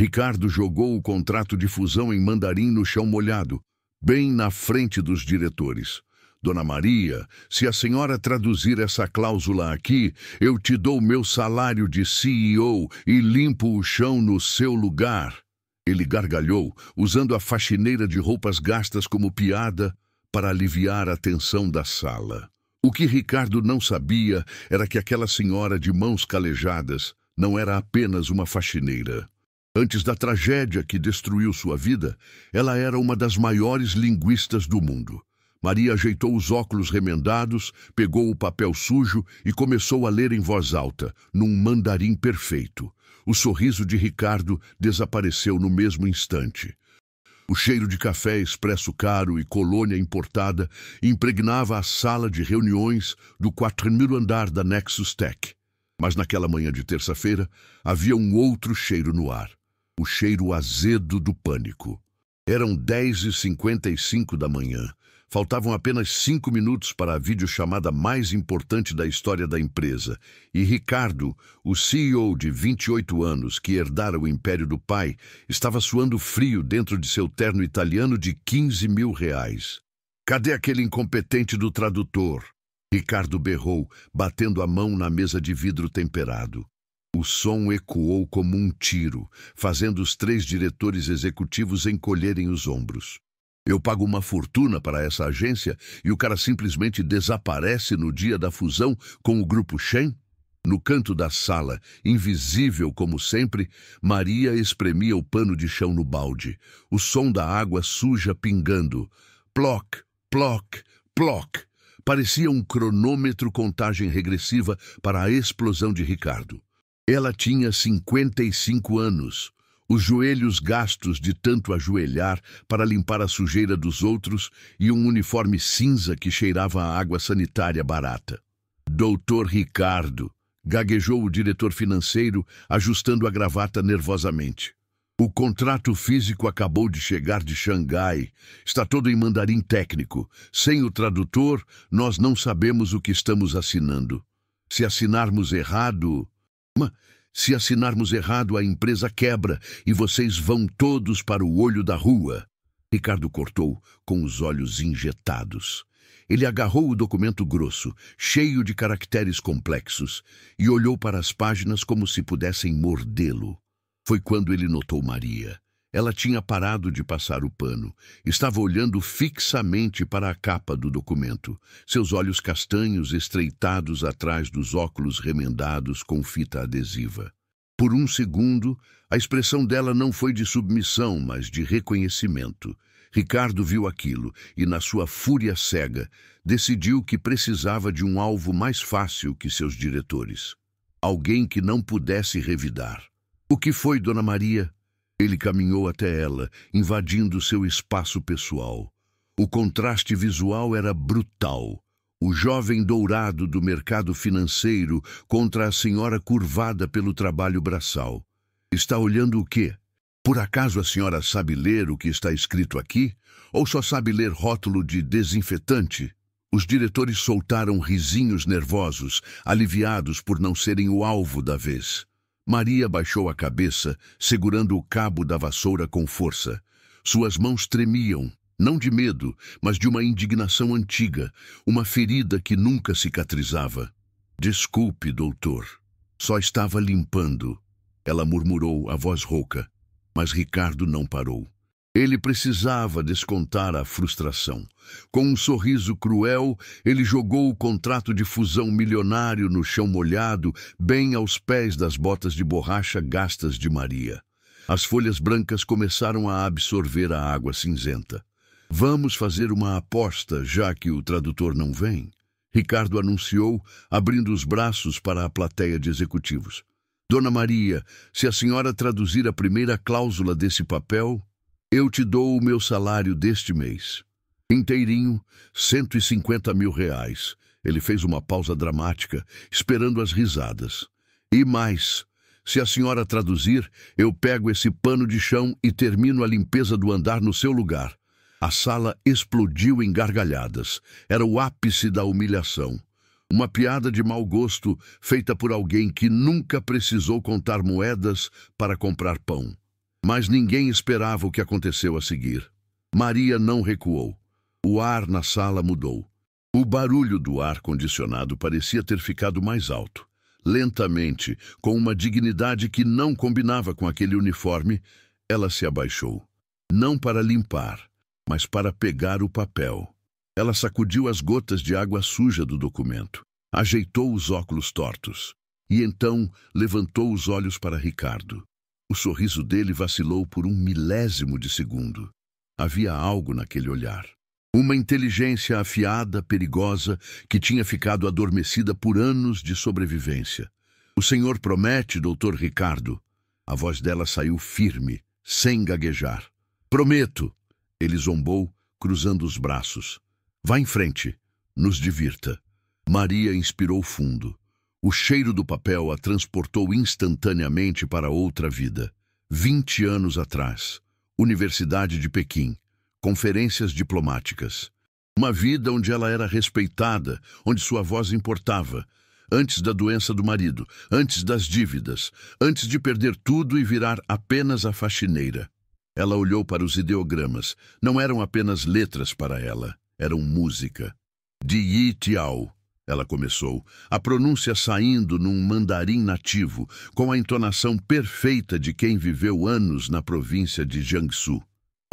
Ricardo jogou o contrato de fusão em mandarim no chão molhado, bem na frente dos diretores. Dona Maria, se a senhora traduzir essa cláusula aqui, eu te dou meu salário de CEO e limpo o chão no seu lugar. Ele gargalhou, usando a faxineira de roupas gastas como piada para aliviar a tensão da sala. O que Ricardo não sabia era que aquela senhora de mãos calejadas não era apenas uma faxineira. Antes da tragédia que destruiu sua vida, ela era uma das maiores linguistas do mundo. Maria ajeitou os óculos remendados, pegou o papel sujo e começou a ler em voz alta, num mandarim perfeito. O sorriso de Ricardo desapareceu no mesmo instante. O cheiro de café expresso caro e colônia importada impregnava a sala de reuniões do 4º andar da Nexus Tech. Mas naquela manhã de terça-feira havia um outro cheiro no ar. O cheiro azedo do pânico. Eram 10h55 da manhã. Faltavam apenas 5 minutos para a videochamada mais importante da história da empresa. E Ricardo, o CEO de 28 anos que herdara o império do pai, estava suando frio dentro de seu terno italiano de R$15 mil. Cadê aquele incompetente do tradutor? Ricardo berrou, batendo a mão na mesa de vidro temperado. O som ecoou como um tiro, fazendo os 3 diretores executivos encolherem os ombros. Eu pago uma fortuna para essa agência e o cara simplesmente desaparece no dia da fusão com o Grupo Shen? No canto da sala, invisível como sempre, Maria espremia o pano de chão no balde. O som da água suja pingando. Ploc, ploc, ploc. Parecia um cronômetro contagem regressiva para a explosão de Ricardo. Ela tinha 55 anos. Os joelhos gastos de tanto ajoelhar para limpar a sujeira dos outros e um uniforme cinza que cheirava a água sanitária barata. Doutor Ricardo, gaguejou o diretor financeiro, ajustando a gravata nervosamente. O contrato físico acabou de chegar de Xangai. Está todo em mandarim técnico. Sem o tradutor, nós não sabemos o que estamos assinando. Se assinarmos errado... Se assinarmos errado, a empresa quebra e vocês vão todos para o olho da rua. Ricardo cortou, com os olhos injetados. Ele agarrou o documento grosso, cheio de caracteres complexos, e olhou para as páginas como se pudessem mordê-lo. Foi quando ele notou Maria. Ela tinha parado de passar o pano. Estava olhando fixamente para a capa do documento, seus olhos castanhos estreitados atrás dos óculos remendados com fita adesiva. Por um segundo, a expressão dela não foi de submissão, mas de reconhecimento. Ricardo viu aquilo e, na sua fúria cega, decidiu que precisava de um alvo mais fácil que seus diretores. Alguém que não pudesse revidar. O que foi, Dona Maria? Ele caminhou até ela, invadindo seu espaço pessoal. O contraste visual era brutal. O jovem dourado do mercado financeiro contra a senhora curvada pelo trabalho braçal. Está olhando o quê? Por acaso a senhora sabe ler o que está escrito aqui? Ou só sabe ler rótulo de desinfetante? Os diretores soltaram risinhos nervosos, aliviados por não serem o alvo da vez. Maria baixou a cabeça, segurando o cabo da vassoura com força. Suas mãos tremiam, não de medo, mas de uma indignação antiga, uma ferida que nunca cicatrizava. Desculpe, doutor. Só estava limpando. Ela murmurou, a voz rouca. Mas Ricardo não parou. Ele precisava descontar a frustração. Com um sorriso cruel, ele jogou o contrato de fusão milionário no chão molhado, bem aos pés das botas de borracha gastas de Maria. As folhas brancas começaram a absorver a água cinzenta. Vamos fazer uma aposta, já que o tradutor não vem? Ricardo anunciou, abrindo os braços para a plateia de executivos. Dona Maria, se a senhora traduzir a primeira cláusula desse papel... Eu te dou o meu salário deste mês. Inteirinho, R$150 mil. Ele fez uma pausa dramática, esperando as risadas. E mais, se a senhora traduzir, eu pego esse pano de chão e termino a limpeza do andar no seu lugar. A sala explodiu em gargalhadas. Era o ápice da humilhação. Uma piada de mau gosto feita por alguém que nunca precisou contar moedas para comprar pão. Mas ninguém esperava o que aconteceu a seguir. Maria não recuou. O ar na sala mudou. O barulho do ar-condicionado parecia ter ficado mais alto. Lentamente, com uma dignidade que não combinava com aquele uniforme, ela se abaixou. Não para limpar, mas para pegar o papel. Ela sacudiu as gotas de água suja do documento, ajeitou os óculos tortos e então levantou os olhos para Ricardo. O sorriso dele vacilou por 1 milésimo de segundo. Havia algo naquele olhar. Uma inteligência afiada, perigosa, que tinha ficado adormecida por anos de sobrevivência. O senhor promete, doutor Ricardo. A voz dela saiu firme, sem gaguejar. Prometo, ele zombou, cruzando os braços. Vá em frente, nos divirta. Maria inspirou fundo. O cheiro do papel a transportou instantaneamente para outra vida. 20 anos atrás. Universidade de Pequim. Conferências diplomáticas. Uma vida onde ela era respeitada, onde sua voz importava. Antes da doença do marido, antes das dívidas, antes de perder tudo e virar apenas a faxineira. Ela olhou para os ideogramas. Não eram apenas letras para ela, eram música. De Yi Tiao, ela começou, a pronúncia saindo num mandarim nativo, com a entonação perfeita de quem viveu anos na província de Jiangsu.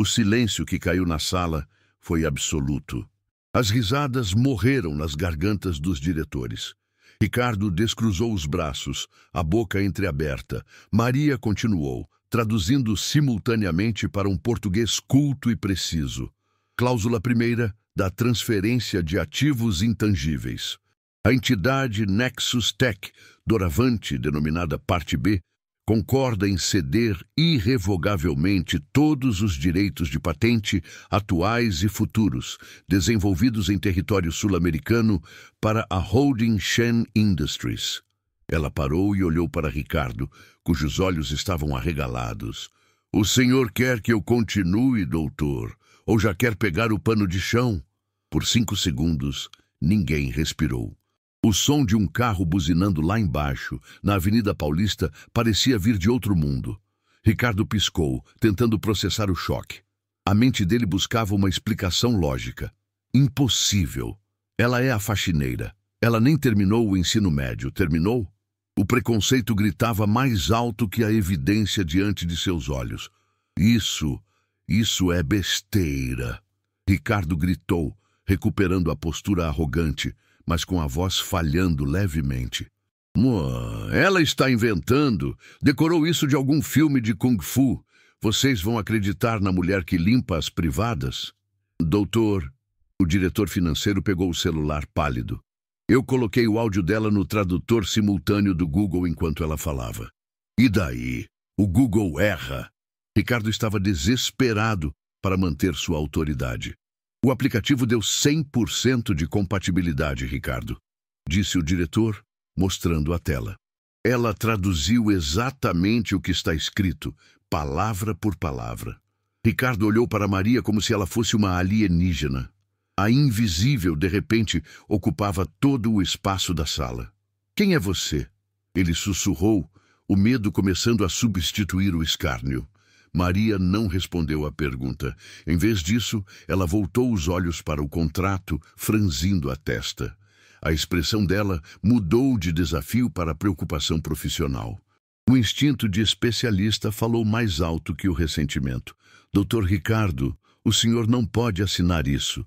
O silêncio que caiu na sala foi absoluto. As risadas morreram nas gargantas dos diretores. Ricardo descruzou os braços, a boca entreaberta. Maria continuou, traduzindo simultaneamente para um português culto e preciso. Cláusula primeira da transferência de ativos intangíveis. A entidade Nexus Tech, doravante denominada Parte B, concorda em ceder irrevogavelmente todos os direitos de patente atuais e futuros, desenvolvidos em território sul-americano, para a holding Shen Industries. Ela parou e olhou para Ricardo, cujos olhos estavam arregalados. O senhor quer que eu continue, doutor? Ou já quer pegar o pano de chão? Por 5 segundos, ninguém respirou. O som de um carro buzinando lá embaixo, na Avenida Paulista, parecia vir de outro mundo. Ricardo piscou, tentando processar o choque. A mente dele buscava uma explicação lógica. Impossível. Ela é a faxineira. Ela nem terminou o ensino médio. Terminou? O preconceito gritava mais alto que a evidência diante de seus olhos. Isso é besteira. Ricardo gritou, recuperando a postura arrogante, mas com a voz falhando levemente. Ela está inventando. Decorou isso de algum filme de Kung Fu. Vocês vão acreditar na mulher que limpa as privadas? Doutor, o diretor financeiro pegou o celular pálido. Eu coloquei o áudio dela no tradutor simultâneo do Google enquanto ela falava. E daí? O Google erra. Ricardo estava desesperado para manter sua autoridade. O aplicativo deu 100% de compatibilidade, Ricardo, disse o diretor, mostrando a tela. Ela traduziu exatamente o que está escrito, palavra por palavra. Ricardo olhou para Maria como se ela fosse uma alienígena. A invisível, de repente, ocupava todo o espaço da sala. Quem é você? Ele sussurrou, o medo começando a substituir o escárnio. Maria não respondeu à pergunta. Em vez disso, ela voltou os olhos para o contrato, franzindo a testa. A expressão dela mudou de desafio para preocupação profissional. O instinto de especialista falou mais alto que o ressentimento. Doutor Ricardo, o senhor não pode assinar isso.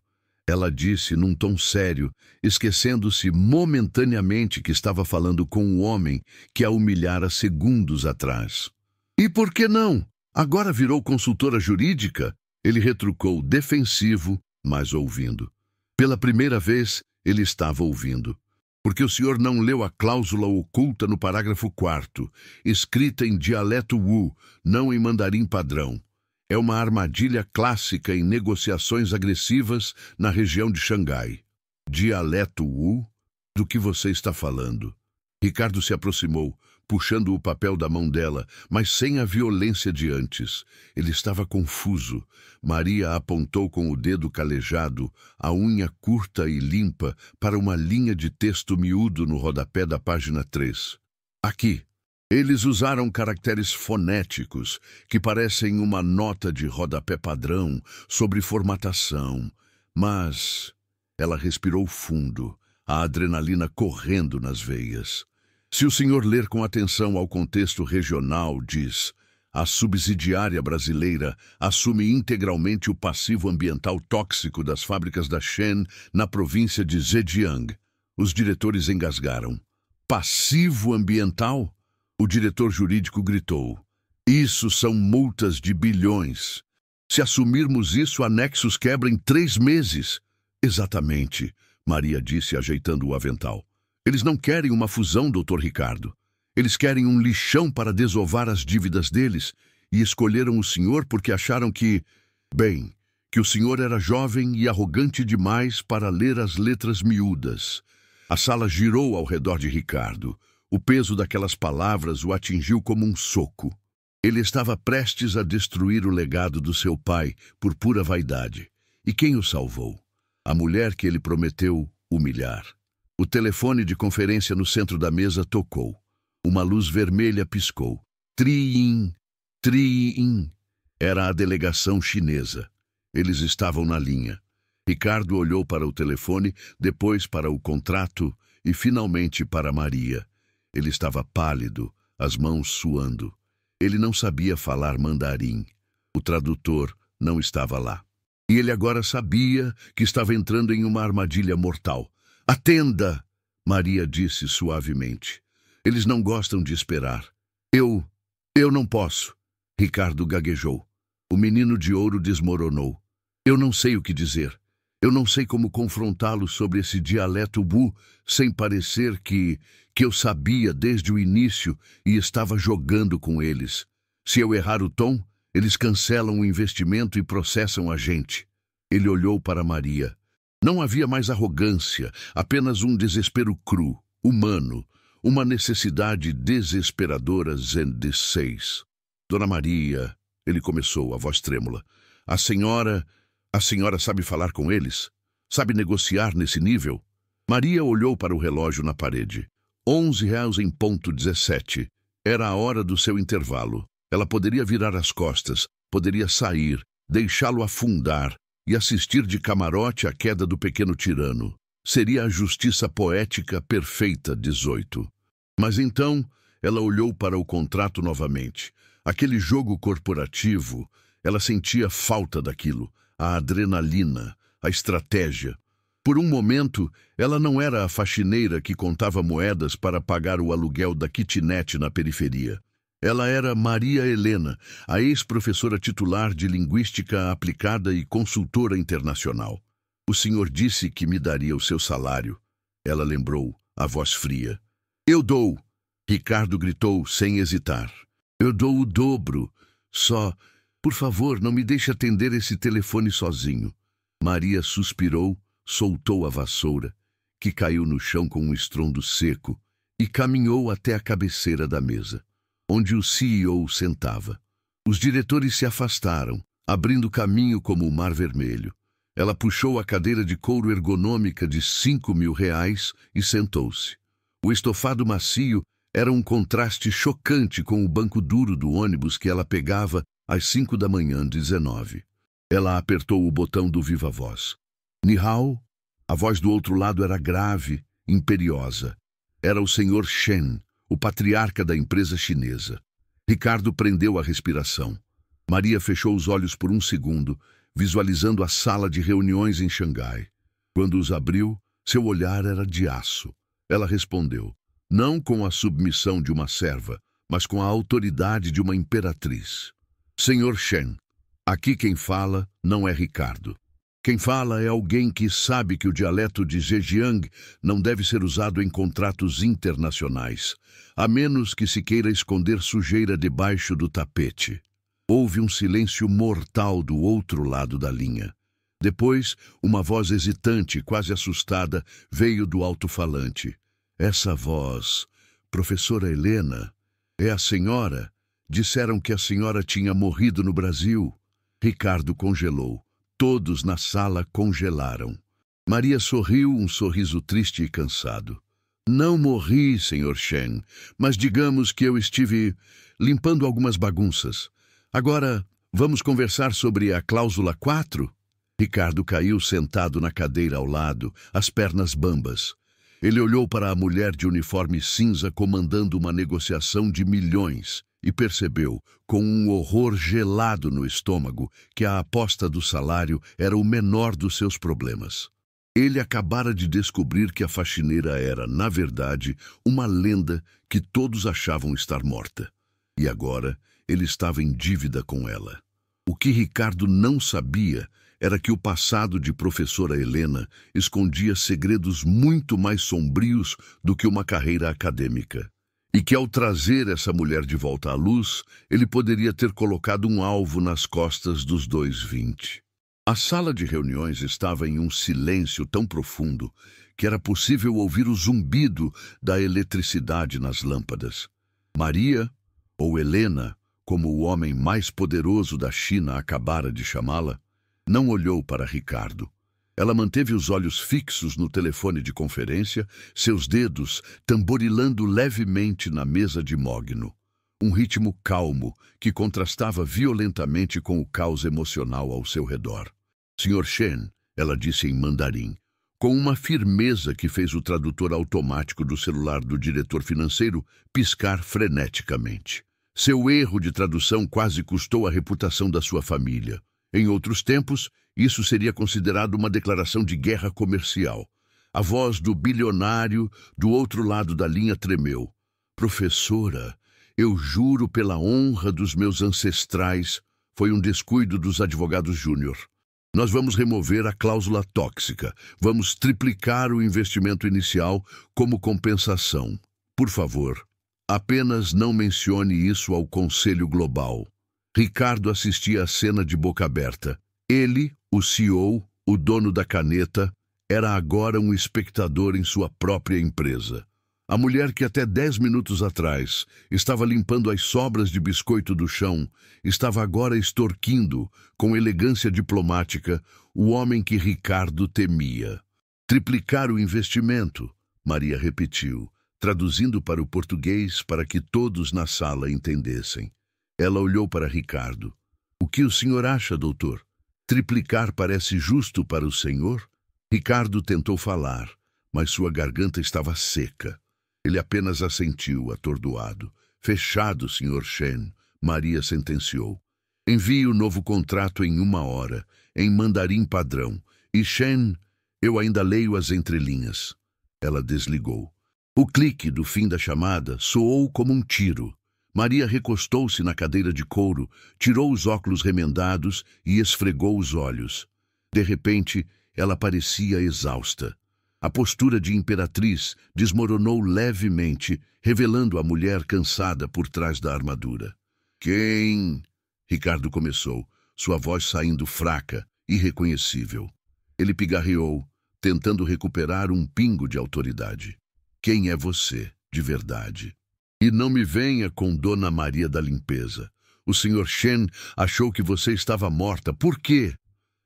Ela disse num tom sério, esquecendo-se momentaneamente que estava falando com o homem que a humilhara segundos atrás. E por que não? Agora virou consultora jurídica? Ele retrucou, defensivo, mas ouvindo. Pela primeira vez, ele estava ouvindo. Porque o senhor não leu a cláusula oculta no parágrafo 4º, escrita em dialeto Wu, não em mandarim padrão. É uma armadilha clássica em negociações agressivas na região de Xangai. Dialeto Wu? Do que você está falando? Ricardo se aproximou, puxando o papel da mão dela, mas sem a violência de antes. Ele estava confuso. Maria apontou com o dedo calejado, a unha curta e limpa, para uma linha de texto miúdo no rodapé da página 3. Aqui. Eles usaram caracteres fonéticos que parecem uma nota de rodapé padrão sobre formatação, mas ela respirou fundo, a adrenalina correndo nas veias. Se o senhor ler com atenção ao contexto regional, diz: a subsidiária brasileira assume integralmente o passivo ambiental tóxico das fábricas da Shen na província de Zhejiang. Os diretores engasgaram. Passivo ambiental? O diretor jurídico gritou. Isso são multas de bilhões. Se assumirmos isso, a Nexus quebra em 3 meses. Exatamente, Maria disse, ajeitando o avental. Eles não querem uma fusão, Dr. Ricardo. Eles querem um lixão para desovar as dívidas deles e escolheram o senhor porque acharam que o senhor era jovem e arrogante demais para ler as letras miúdas. A sala girou ao redor de Ricardo. O peso daquelas palavras o atingiu como um soco. Ele estava prestes a destruir o legado do seu pai por pura vaidade. E quem o salvou? A mulher que ele prometeu humilhar. O telefone de conferência no centro da mesa tocou. Uma luz vermelha piscou. Tri-in, Tri-in. Era a delegação chinesa. Eles estavam na linha. Ricardo olhou para o telefone, depois para o contrato e finalmente para Maria. Ele estava pálido, as mãos suando. Ele não sabia falar mandarim. O tradutor não estava lá. E ele agora sabia que estava entrando em uma armadilha mortal. Atenda! Maria disse suavemente. Eles não gostam de esperar. Eu não posso. Ricardo gaguejou. O menino de ouro desmoronou. Eu não sei o que dizer. Eu não sei como confrontá-lo sobre esse dialeto Wu sem parecer que eu sabia desde o início e estava jogando com eles. Se eu errar o tom, eles cancelam o investimento e processam a gente. Ele olhou para Maria. Não havia mais arrogância, apenas um desespero cru, humano, uma necessidade desesperadora Zen-16. Dona Maria, ele começou, a voz trêmula. A senhora sabe falar com eles? Sabe negociar nesse nível? Maria olhou para o relógio na parede. 11 em ponto 17. Era a hora do seu intervalo. Ela poderia virar as costas, poderia sair, deixá-lo afundar e assistir de camarote à queda do pequeno tirano. Seria a justiça poética perfeita, 18. Mas então ela olhou para o contrato novamente. Aquele jogo corporativo, ela sentia falta daquilo. A adrenalina, a estratégia. Por um momento, ela não era a faxineira que contava moedas para pagar o aluguel da kitnet na periferia. Ela era Maria Helena, a ex-professora titular de Linguística Aplicada e consultora internacional. O senhor disse que me daria o seu salário. Ela lembrou, a voz fria. Eu dou, Ricardo gritou sem hesitar. Eu dou o dobro. Só... Por favor, não me deixe atender esse telefone sozinho. Maria suspirou, soltou a vassoura, que caiu no chão com um estrondo seco, e caminhou até a cabeceira da mesa, onde o CEO sentava. Os diretores se afastaram, abrindo caminho como o mar vermelho. Ela puxou a cadeira de couro ergonômica de R$ 5.000 e sentou-se. O estofado macio era um contraste chocante com o banco duro do ônibus que ela pegava às 5 da manhã, 19. Ela apertou o botão do viva-voz. Ni hao? A voz do outro lado era grave, imperiosa. Era o Sr. Shen, o patriarca da empresa chinesa. Ricardo prendeu a respiração. Maria fechou os olhos por um segundo, visualizando a sala de reuniões em Xangai. Quando os abriu, seu olhar era de aço. Ela respondeu, não com a submissão de uma serva, mas com a autoridade de uma imperatriz. Senhor Shen, aqui quem fala não é Ricardo. Quem fala é alguém que sabe que o dialeto de Zhejiang não deve ser usado em contratos internacionais, a menos que se queira esconder sujeira debaixo do tapete. Houve um silêncio mortal do outro lado da linha. Depois, uma voz hesitante, quase assustada, veio do alto-falante. Essa voz, professora Helena, é a senhora? Disseram que a senhora tinha morrido no Brasil. Ricardo congelou. Todos na sala congelaram. Maria sorriu, um sorriso triste e cansado. Não morri, Sr. Shen, mas digamos que eu estive limpando algumas bagunças. Agora, vamos conversar sobre a cláusula 4? Ricardo caiu sentado na cadeira ao lado, as pernas bambas. Ele olhou para a mulher de uniforme cinza comandando uma negociação de milhões e percebeu, com um horror gelado no estômago, que a aposta do salário era o menor dos seus problemas. Ele acabara de descobrir que a faxineira era, na verdade, uma lenda que todos achavam estar morta. E agora ele estava em dívida com ela. O que Ricardo não sabia era que o passado de professora Helena escondia segredos muito mais sombrios do que uma carreira acadêmica. E que ao trazer essa mulher de volta à luz, ele poderia ter colocado um alvo nas costas dos 220. A sala de reuniões estava em um silêncio tão profundo que era possível ouvir o zumbido da eletricidade nas lâmpadas. Maria, ou Helena, como o homem mais poderoso da China acabara de chamá-la, não olhou para Ricardo. Ela manteve os olhos fixos no telefone de conferência, seus dedos tamborilando levemente na mesa de mogno. Um ritmo calmo que contrastava violentamente com o caos emocional ao seu redor. Sr. Shen, ela disse em mandarim, com uma firmeza que fez o tradutor automático do celular do diretor financeiro piscar freneticamente. Seu erro de tradução quase custou a reputação da sua família. Em outros tempos, isso seria considerado uma declaração de guerra comercial. A voz do bilionário do outro lado da linha tremeu. Professora, eu juro pela honra dos meus ancestrais, foi um descuido dos advogados júnior. Nós vamos remover a cláusula tóxica. Vamos triplicar o investimento inicial como compensação. Por favor, apenas não mencione isso ao Conselho Global. Ricardo assistia à cena de boca aberta. Ele, o CEO, o dono da caneta, era agora um espectador em sua própria empresa. A mulher que até 10 minutos atrás estava limpando as sobras de biscoito do chão, estava agora extorquindo, com elegância diplomática, o homem que Ricardo temia. Triplicar o investimento, Maria repetiu, traduzindo para o português para que todos na sala entendessem. Ela olhou para Ricardo. O que o senhor acha, doutor? Triplicar parece justo para o senhor? Ricardo tentou falar, mas sua garganta estava seca. Ele apenas assentiu, atordoado. Fechado, Sr. Shen, Maria sentenciou. Envie o novo contrato em 1 hora, em mandarim padrão. E Shen, eu ainda leio as entrelinhas. Ela desligou. O clique do fim da chamada soou como um tiro. Maria recostou-se na cadeira de couro, tirou os óculos remendados e esfregou os olhos. De repente, ela parecia exausta. A postura de imperatriz desmoronou levemente, revelando a mulher cansada por trás da armadura. Quem? Ricardo começou, sua voz saindo fraca, irreconhecível. Ele pigarreou, tentando recuperar um pingo de autoridade. Quem é você, de verdade? E não me venha com Dona Maria da Limpeza. O Sr. Shen achou que você estava morta. Por quê?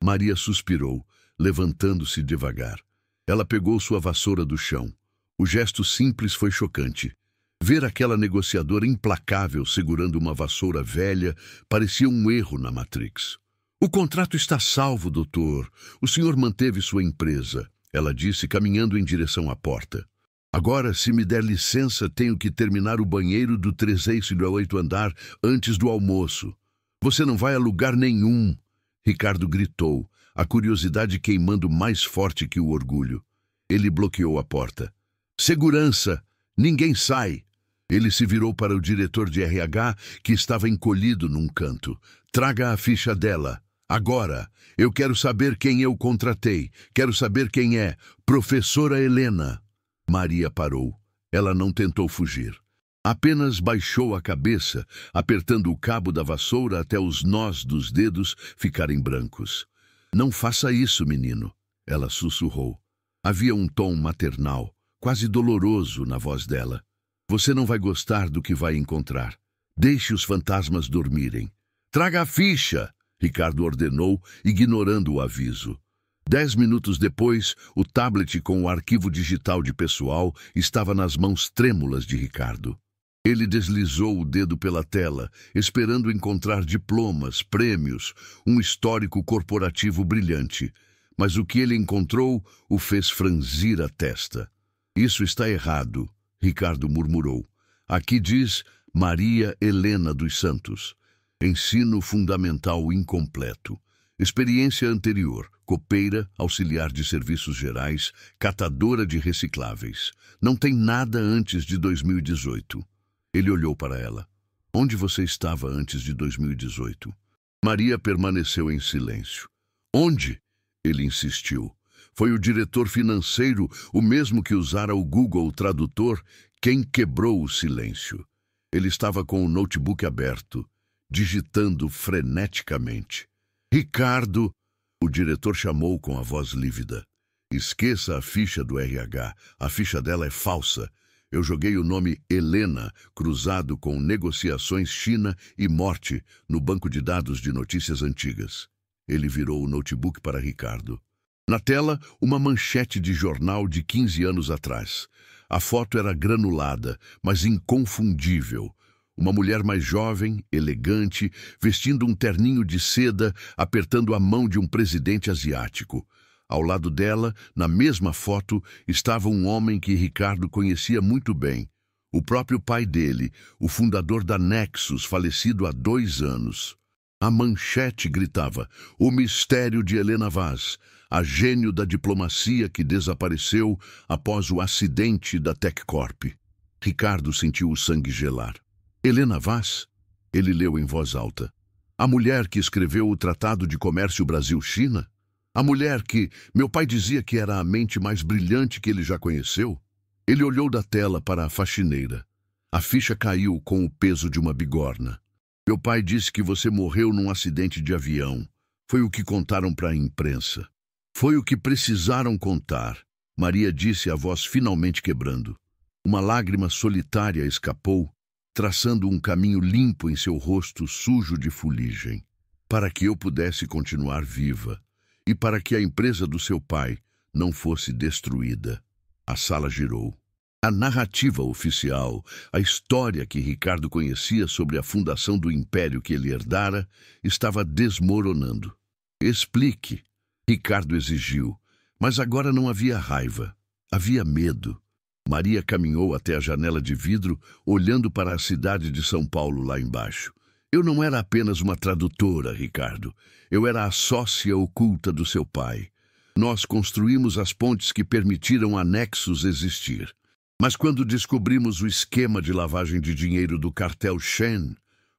Maria suspirou, levantando-se devagar. Ela pegou sua vassoura do chão. O gesto simples foi chocante. Ver aquela negociadora implacável segurando uma vassoura velha parecia um erro na Matrix. O contrato está salvo, doutor. O senhor manteve sua empresa, ela disse, caminhando em direção à porta. Agora, se me der licença, tenho que terminar o banheiro do 308º andar antes do almoço. Você não vai a lugar nenhum, Ricardo gritou, a curiosidade queimando mais forte que o orgulho. Ele bloqueou a porta. Segurança! Ninguém sai! Ele se virou para o diretor de RH, que estava encolhido num canto. Traga a ficha dela. Agora! Eu quero saber quem eu contratei. Quero saber quem é. Professora Helena. Maria parou. Ela não tentou fugir. Apenas baixou a cabeça, apertando o cabo da vassoura até os nós dos dedos ficarem brancos. Não faça isso, menino, ela sussurrou. Havia um tom maternal, quase doloroso na voz dela. Você não vai gostar do que vai encontrar. Deixe os fantasmas dormirem. Traga a ficha, Ricardo ordenou, ignorando o aviso. 10 minutos depois, o tablet com o arquivo digital de pessoal estava nas mãos trêmulas de Ricardo. Ele deslizou o dedo pela tela, esperando encontrar diplomas, prêmios, um histórico corporativo brilhante. Mas o que ele encontrou o fez franzir a testa. Isso está errado, Ricardo murmurou. Aqui diz Maria Helena dos Santos. Ensino fundamental incompleto. Experiência anterior, copeira, auxiliar de serviços gerais, catadora de recicláveis. Não tem nada antes de 2018. Ele olhou para ela. Onde você estava antes de 2018? Maria permaneceu em silêncio. Onde? Ele insistiu. Foi o diretor financeiro, o mesmo que usara o Google Tradutor, quem quebrou o silêncio. Ele estava com o notebook aberto, digitando freneticamente. Ricardo, o diretor chamou com a voz lívida. Esqueça a ficha do RH. A ficha dela é falsa. Eu joguei o nome Helena, cruzado com negociações China e morte, no banco de dados de notícias antigas. Ele virou o notebook para Ricardo. Na tela, uma manchete de jornal de 15 anos atrás. A foto era granulada, mas inconfundível. Uma mulher mais jovem, elegante, vestindo um terninho de seda, apertando a mão de um presidente asiático. Ao lado dela, na mesma foto, estava um homem que Ricardo conhecia muito bem. O próprio pai dele, o fundador da Nexus, falecido há 2 anos. A manchete gritava: o mistério de Helena Vaz, a gênio da diplomacia que desapareceu após o acidente da TechCorp. Ricardo sentiu o sangue gelar. Helena Vaz? Ele leu em voz alta. A mulher que escreveu o Tratado de Comércio Brasil-China? A mulher que meu pai dizia que era a mente mais brilhante que ele já conheceu? Ele olhou da tela para a faxineira. A ficha caiu com o peso de uma bigorna. Meu pai disse que você morreu num acidente de avião. Foi o que contaram para a imprensa. Foi o que precisaram contar. Maria disse, a voz finalmente quebrando. Uma lágrima solitária escapou, traçando um caminho limpo em seu rosto sujo de fuligem, para que eu pudesse continuar viva e para que a empresa do seu pai não fosse destruída. A sala girou. A narrativa oficial, a história que Ricardo conhecia sobre a fundação do império que ele herdara, estava desmoronando. Explique, Ricardo exigiu, mas agora não havia raiva, havia medo. Maria caminhou até a janela de vidro, olhando para a cidade de São Paulo lá embaixo. Eu não era apenas uma tradutora, Ricardo. Eu era a sócia oculta do seu pai. Nós construímos as pontes que permitiram a Nexus existir. Mas quando descobrimos o esquema de lavagem de dinheiro do cartel Shen,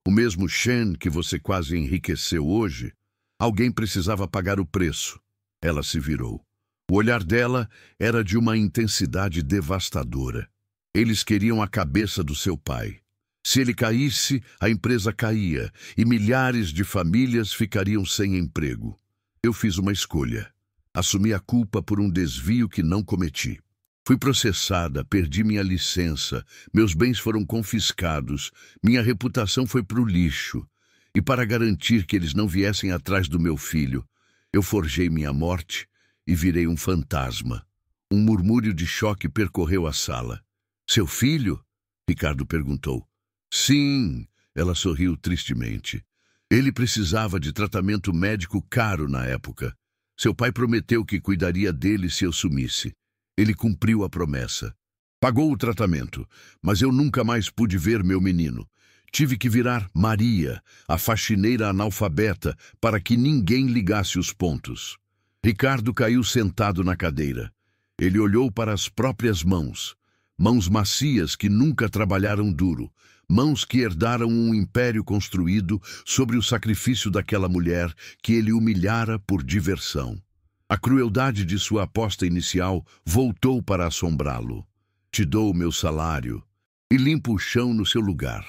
o mesmo Shen que você quase enriqueceu hoje, alguém precisava pagar o preço. Ela se virou. O olhar dela era de uma intensidade devastadora. Eles queriam a cabeça do seu pai. Se ele caísse, a empresa caía e milhares de famílias ficariam sem emprego. Eu fiz uma escolha. Assumi a culpa por um desvio que não cometi. Fui processada, perdi minha licença, meus bens foram confiscados, minha reputação foi para o lixo. E para garantir que eles não viessem atrás do meu filho, eu forjei minha morte e virei um fantasma. Um murmúrio de choque percorreu a sala. Seu filho? Ricardo perguntou. Sim, ela sorriu tristemente. Ele precisava de tratamento médico caro na época. Seu pai prometeu que cuidaria dele se eu sumisse. Ele cumpriu a promessa. Pagou o tratamento, mas eu nunca mais pude ver meu menino. Tive que virar Maria, a faxineira analfabeta, para que ninguém ligasse os pontos. Ricardo caiu sentado na cadeira. Ele olhou para as próprias mãos. Mãos macias que nunca trabalharam duro. Mãos que herdaram um império construído sobre o sacrifício daquela mulher que ele humilhara por diversão. A crueldade de sua aposta inicial voltou para assombrá-lo. Te dou o meu salário e limpo o chão no seu lugar.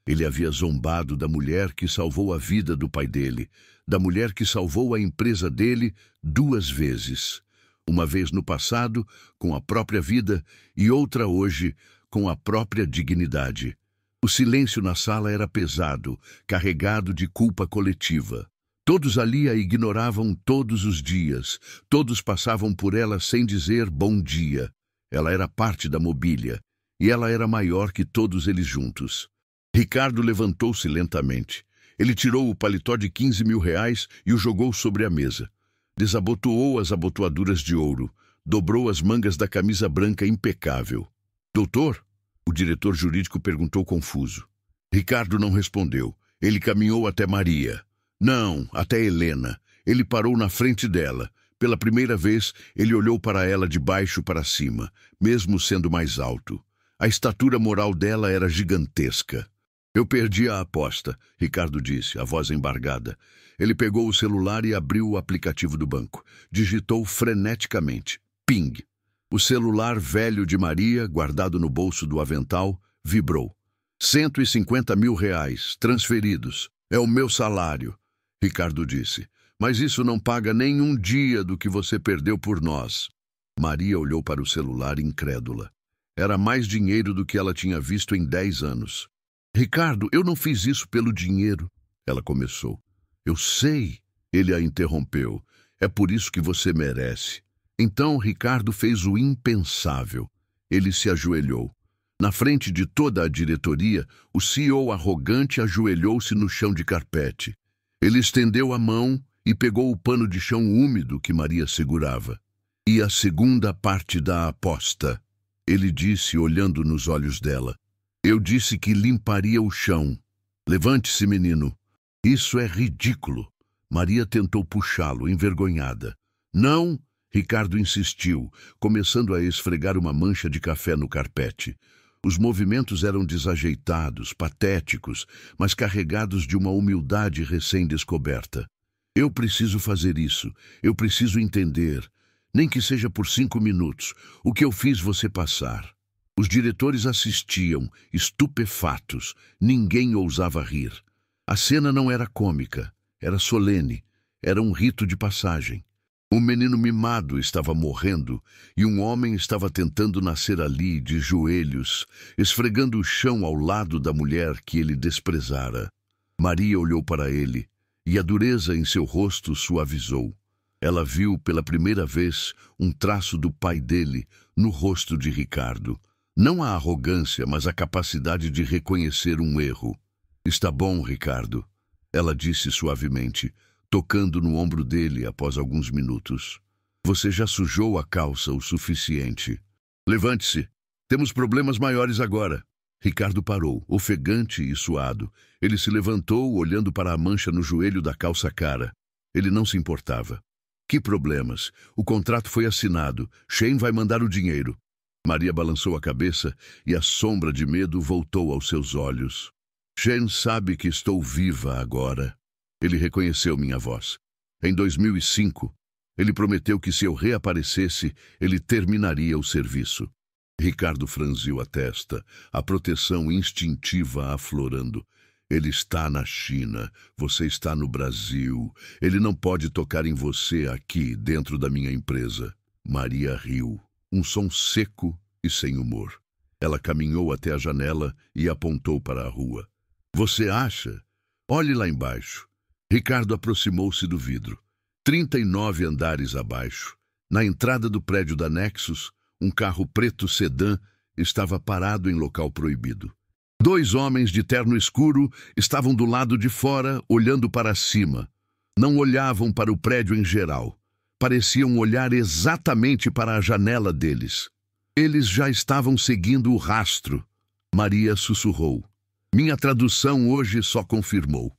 Ele havia zombado da mulher que salvou a vida do pai dele, da mulher que salvou a empresa dele 2 vezes. Uma vez no passado, com a própria vida, e outra hoje, com a própria dignidade. O silêncio na sala era pesado, carregado de culpa coletiva. Todos ali a ignoravam todos os dias. Todos passavam por ela sem dizer bom dia. Ela era parte da mobília, e ela era maior que todos eles juntos. Ricardo levantou-se lentamente. Ele tirou o paletó de 15 mil reais e o jogou sobre a mesa. Desabotoou as abotoaduras de ouro. Dobrou as mangas da camisa branca impecável. Doutor? O diretor jurídico perguntou confuso. Ricardo não respondeu. Ele caminhou até Maria. Não, até Helena. Ele parou na frente dela. Pela primeira vez, ele olhou para ela de baixo para cima, mesmo sendo mais alto. A estatura moral dela era gigantesca. Eu perdi a aposta, Ricardo disse, a voz embargada. Ele pegou o celular e abriu o aplicativo do banco. Digitou freneticamente. Ping. O celular velho de Maria, guardado no bolso do avental, vibrou. 150 mil reais, transferidos. É o meu salário, Ricardo disse. Mas isso não paga nem um dia do que você perdeu por nós. Maria olhou para o celular incrédula. Era mais dinheiro do que ela tinha visto em 10 anos. Ricardo, eu não fiz isso pelo dinheiro, ela começou. Eu sei, ele a interrompeu. É por isso que você merece. Então Ricardo fez o impensável. Ele se ajoelhou. Na frente de toda a diretoria, o CEO arrogante ajoelhou-se no chão de carpete. Ele estendeu a mão e pegou o pano de chão úmido que Maria segurava. E a segunda parte da aposta, ele disse, olhando nos olhos dela. Eu disse que limparia o chão. Levante-se, menino. Isso é ridículo. Maria tentou puxá-lo, envergonhada. Não, Ricardo insistiu, começando a esfregar uma mancha de café no carpete. Os movimentos eram desajeitados, patéticos, mas carregados de uma humildade recém-descoberta. Eu preciso fazer isso. Eu preciso entender. Nem que seja por 5 minutos. O que eu fiz você passar. Os diretores assistiam, estupefatos. Ninguém ousava rir. A cena não era cômica. Era solene. Era um rito de passagem. Um menino mimado estava morrendo e um homem estava tentando nascer ali, de joelhos, esfregando o chão ao lado da mulher que ele desprezara. Maria olhou para ele e a dureza em seu rosto suavizou. Ela viu pela primeira vez um traço do pai dele no rosto de Ricardo. Não a arrogância, mas a capacidade de reconhecer um erro. Está bom, Ricardo, ela disse suavemente, tocando no ombro dele após alguns minutos. Você já sujou a calça o suficiente. Levante-se. Temos problemas maiores agora. Ricardo parou, ofegante e suado. Ele se levantou, olhando para a mancha no joelho da calça cara. Ele não se importava. Que problemas? O contrato foi assinado. Shane vai mandar o dinheiro. Maria balançou a cabeça e a sombra de medo voltou aos seus olhos. Shane sabe que estou viva agora. Ele reconheceu minha voz. Em 2005, ele prometeu que se eu reaparecesse, ele terminaria o serviço. Ricardo franziu a testa, a proteção instintiva aflorando. Ele está na China, você está no Brasil. Ele não pode tocar em você aqui, dentro da minha empresa. Maria riu, um som seco e sem humor. Ela caminhou até a janela e apontou para a rua. Você acha? Olhe lá embaixo. Ricardo aproximou-se do vidro. 39 andares abaixo, na entrada do prédio da Nexus, um carro preto sedã estava parado em local proibido. 2 homens de terno escuro estavam do lado de fora, olhando para cima. Não olhavam para o prédio em geral. Pareciam olhar exatamente para a janela deles. Eles já estavam seguindo o rastro. Maria sussurrou. Minha tradução hoje só confirmou.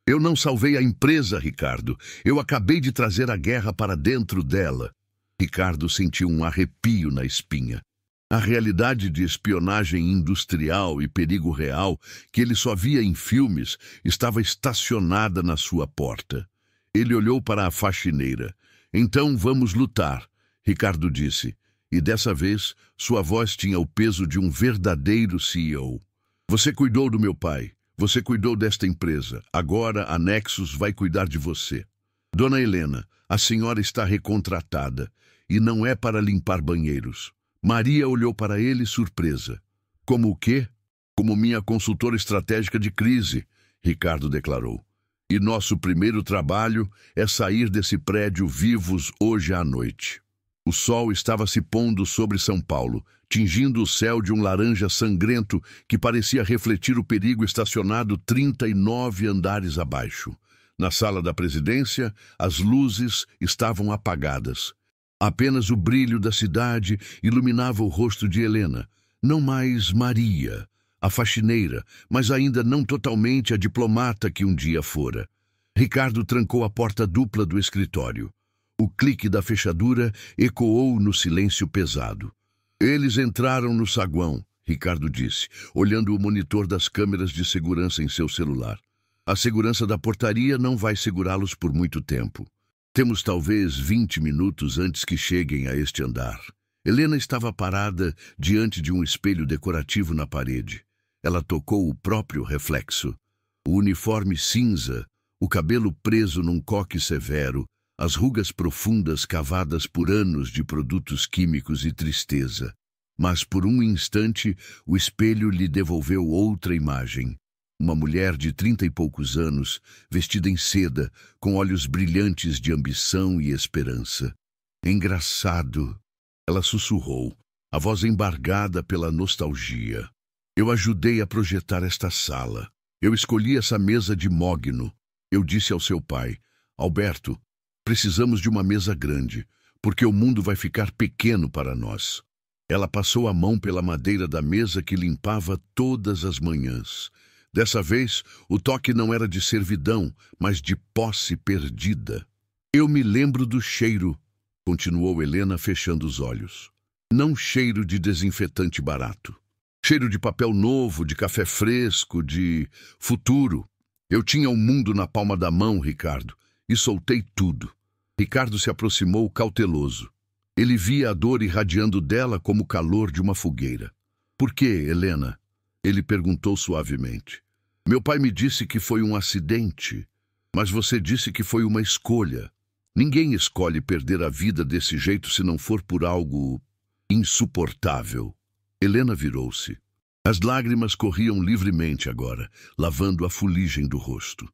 Eu não salvei a empresa, Ricardo. Eu acabei de trazer a guerra para dentro dela. Ricardo sentiu um arrepio na espinha. A realidade de espionagem industrial e perigo real, que ele só via em filmes, estava estacionada na sua porta. Ele olhou para a faxineira. Então vamos lutar, Ricardo disse. E dessa vez, sua voz tinha o peso de um verdadeiro CEO. Você cuidou do meu pai. Você cuidou desta empresa. Agora a Nexus vai cuidar de você. Dona Helena, a senhora está recontratada. E não é para limpar banheiros. Maria olhou para ele surpresa. Como o quê? Como minha consultora estratégica de crise, Ricardo declarou. E nosso primeiro trabalho é sair desse prédio vivos hoje à noite. O sol estava se pondo sobre São Paulo, tingindo o céu de um laranja sangrento que parecia refletir o perigo estacionado 39 andares abaixo. Na sala da presidência, as luzes estavam apagadas. Apenas o brilho da cidade iluminava o rosto de Helena, não mais Maria, a faxineira, mas ainda não totalmente a diplomata que um dia fora. Ricardo trancou a porta dupla do escritório. O clique da fechadura ecoou no silêncio pesado. Eles entraram no saguão, Ricardo disse, olhando o monitor das câmeras de segurança em seu celular. A segurança da portaria não vai segurá-los por muito tempo. Temos talvez 20 minutos antes que cheguem a este andar. Helena estava parada diante de um espelho decorativo na parede. Ela tocou o próprio reflexo. O uniforme cinza, o cabelo preso num coque severo, as rugas profundas cavadas por anos de produtos químicos e tristeza. Mas por um instante o espelho lhe devolveu outra imagem. Uma mulher de 30 e poucos anos, vestida em seda, com olhos brilhantes de ambição e esperança. Engraçado, ela sussurrou, a voz embargada pela nostalgia. Eu ajudei a projetar esta sala. Eu escolhi essa mesa de mogno. Eu disse ao seu pai, Alberto, precisamos de uma mesa grande, porque o mundo vai ficar pequeno para nós. Ela passou a mão pela madeira da mesa que limpava todas as manhãs. Dessa vez, o toque não era de servidão, mas de posse perdida. Eu me lembro do cheiro, continuou Helena fechando os olhos. Não cheiro de desinfetante barato. Cheiro de papel novo, de café fresco, de futuro. Eu tinha o mundo na palma da mão, Ricardo, e soltei tudo. Ricardo se aproximou cauteloso. Ele via a dor irradiando dela como o calor de uma fogueira. Por que, Helena? Ele perguntou suavemente. Meu pai me disse que foi um acidente, mas você disse que foi uma escolha. Ninguém escolhe perder a vida desse jeito se não for por algo insuportável. Helena virou-se. As lágrimas corriam livremente agora, lavando a fuligem do rosto.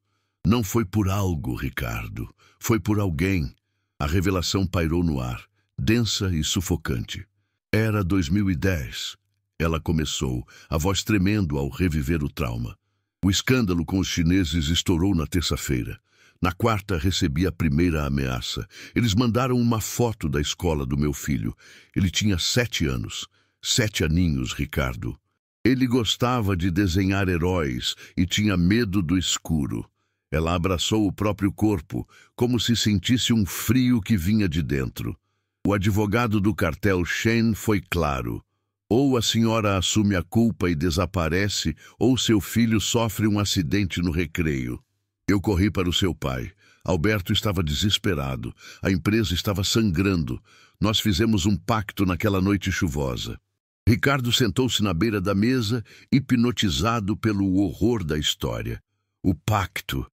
Não foi por algo, Ricardo. Foi por alguém. A revelação pairou no ar, densa e sufocante. Era 2010. Ela começou, a voz tremendo ao reviver o trauma. O escândalo com os chineses estourou na terça-feira. Na quarta, recebi a primeira ameaça. Eles mandaram uma foto da escola do meu filho. Ele tinha 7 anos. 7 aninhos, Ricardo. Ele gostava de desenhar heróis e tinha medo do escuro. Ela abraçou o próprio corpo, como se sentisse um frio que vinha de dentro. O advogado do cartel Shen foi claro. Ou a senhora assume a culpa e desaparece, ou seu filho sofre um acidente no recreio. Eu corri para o seu pai. Alberto estava desesperado. A empresa estava sangrando. Nós fizemos um pacto naquela noite chuvosa. Ricardo sentou-se na beira da mesa, hipnotizado pelo horror da história. O pacto,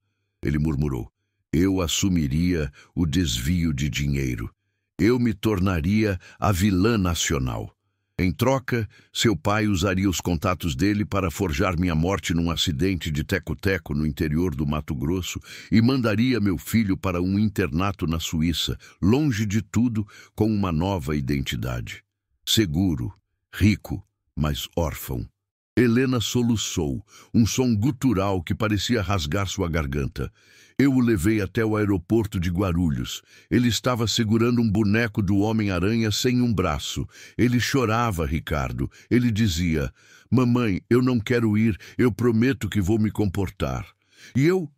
ele murmurou. Eu assumiria o desvio de dinheiro. Eu me tornaria a vilã nacional. Em troca, seu pai usaria os contatos dele para forjar minha morte num acidente de teco-teco no interior do Mato Grosso e mandaria meu filho para um internato na Suíça, longe de tudo, com uma nova identidade. Seguro, rico, mas órfão. Helena soluçou, um som gutural que parecia rasgar sua garganta. Eu o levei até o aeroporto de Guarulhos. Ele estava segurando um boneco do Homem-Aranha sem um braço. Ele chorava, Ricardo. Ele dizia, mamãe, eu não quero ir, eu prometo que vou me comportar. E eu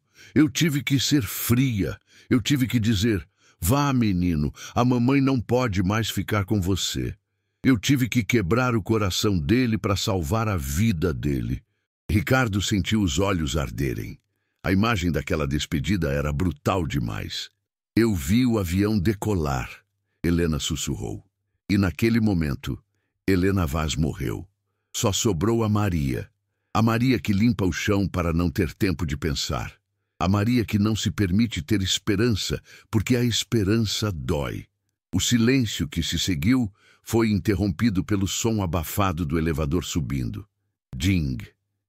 tive que ser fria. Eu tive que dizer, vá, menino, a mamãe não pode mais ficar com você. Eu tive que quebrar o coração dele para salvar a vida dele. Ricardo sentiu os olhos arderem. A imagem daquela despedida era brutal demais. Eu vi o avião decolar, Helena sussurrou. E naquele momento, Helena Vaz morreu. Só sobrou a Maria. A Maria que limpa o chão para não ter tempo de pensar. A Maria que não se permite ter esperança, porque a esperança dói. O silêncio que se seguiu foi interrompido pelo som abafado do elevador subindo. Ding!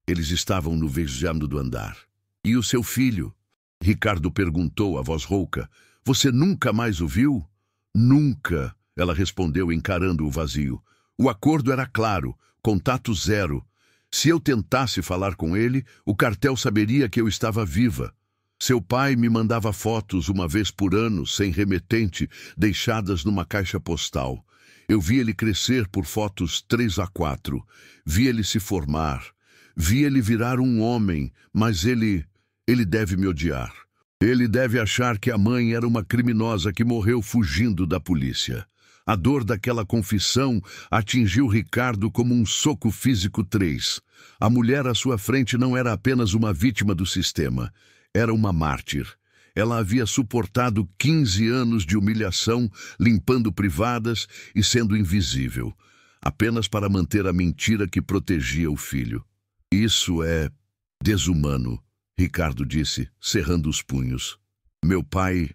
Eles estavam no 20º andar. E o seu filho? Ricardo perguntou, a voz rouca. Você nunca mais o viu? Nunca, ela respondeu, encarando o vazio. O acordo era claro, contato zero. Se eu tentasse falar com ele, o cartel saberia que eu estava viva. Seu pai me mandava fotos uma vez por ano, sem remetente, deixadas numa caixa postal. Eu vi ele crescer por fotos 3x4. Vi ele se formar. Vi ele virar um homem, mas ele deve me odiar. Ele deve achar que a mãe era uma criminosa que morreu fugindo da polícia. A dor daquela confissão atingiu Ricardo como um soco físico 3. A mulher à sua frente não era apenas uma vítima do sistema. Era uma mártir. Ela havia suportado 15 anos de humilhação, limpando privadas e sendo invisível, apenas para manter a mentira que protegia o filho. Isso é desumano, Ricardo disse, cerrando os punhos. Meu pai,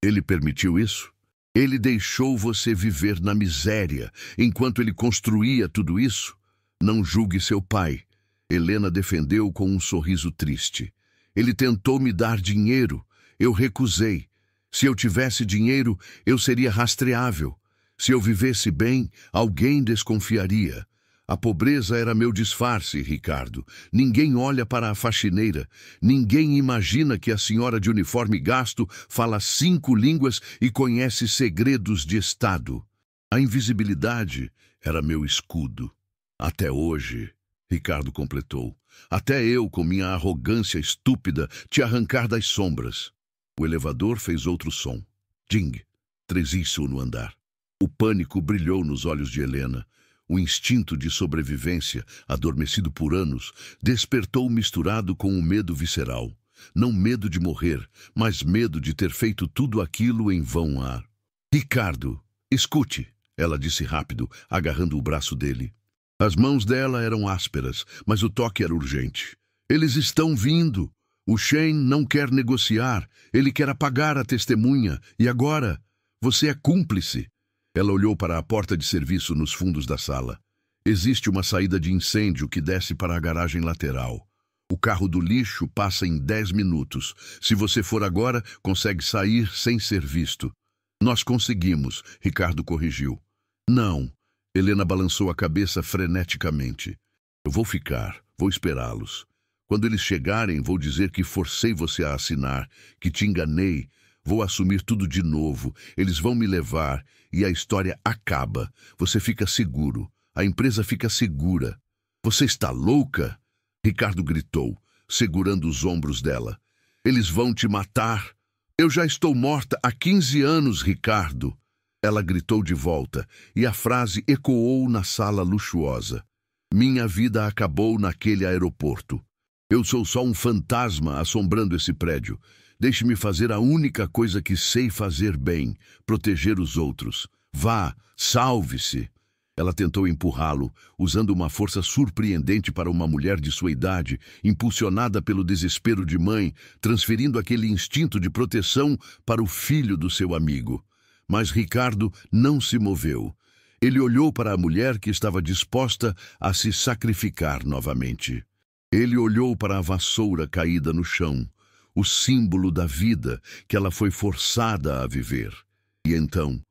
ele permitiu isso? Ele deixou você viver na miséria enquanto ele construía tudo isso? Não julgue seu pai. Helena defendeu com um sorriso triste. Ele tentou me dar dinheiro. Eu recusei. Se eu tivesse dinheiro, eu seria rastreável. Se eu vivesse bem, alguém desconfiaria. A pobreza era meu disfarce, Ricardo. Ninguém olha para a faxineira. Ninguém imagina que a senhora de uniforme gasto fala 5 línguas e conhece segredos de Estado. A invisibilidade era meu escudo. Até hoje, Ricardo completou. Até eu, com minha arrogância estúpida, te arrancar das sombras. O elevador fez outro som. Ding! Treziço no andar. O pânico brilhou nos olhos de Helena. O instinto de sobrevivência, adormecido por anos, despertou misturado com um medo visceral. Não medo de morrer, mas medo de ter feito tudo aquilo em vão. Ricardo, escute, ela disse rápido, agarrando o braço dele. As mãos dela eram ásperas, mas o toque era urgente. Eles estão vindo. O Shane não quer negociar. Ele quer apagar a testemunha. E agora? Você é cúmplice. Ela olhou para a porta de serviço nos fundos da sala. Existe uma saída de incêndio que desce para a garagem lateral. O carro do lixo passa em 10 minutos. Se você for agora, consegue sair sem ser visto. Nós conseguimos, Ricardo corrigiu. Não. Helena balançou a cabeça freneticamente. Eu vou ficar, vou esperá-los. Quando eles chegarem, vou dizer que forcei você a assinar, que te enganei. Vou assumir tudo de novo. Eles vão me levar e a história acaba. Você fica seguro. A empresa fica segura. Você está louca? Ricardo gritou, segurando os ombros dela. Eles vão te matar. Eu já estou morta há 15 anos, Ricardo. Ela gritou de volta, e a frase ecoou na sala luxuosa. Minha vida acabou naquele aeroporto. Eu sou só um fantasma assombrando esse prédio. Deixe-me fazer a única coisa que sei fazer bem, proteger os outros. Vá, salve-se. Ela tentou empurrá-lo, usando uma força surpreendente para uma mulher de sua idade, impulsionada pelo desespero de mãe, transferindo aquele instinto de proteção para o filho do seu amigo. Mas Ricardo não se moveu. Ele olhou para a mulher que estava disposta a se sacrificar novamente. Ele olhou para a vassoura caída no chão, o símbolo da vida que ela foi forçada a viver. E então,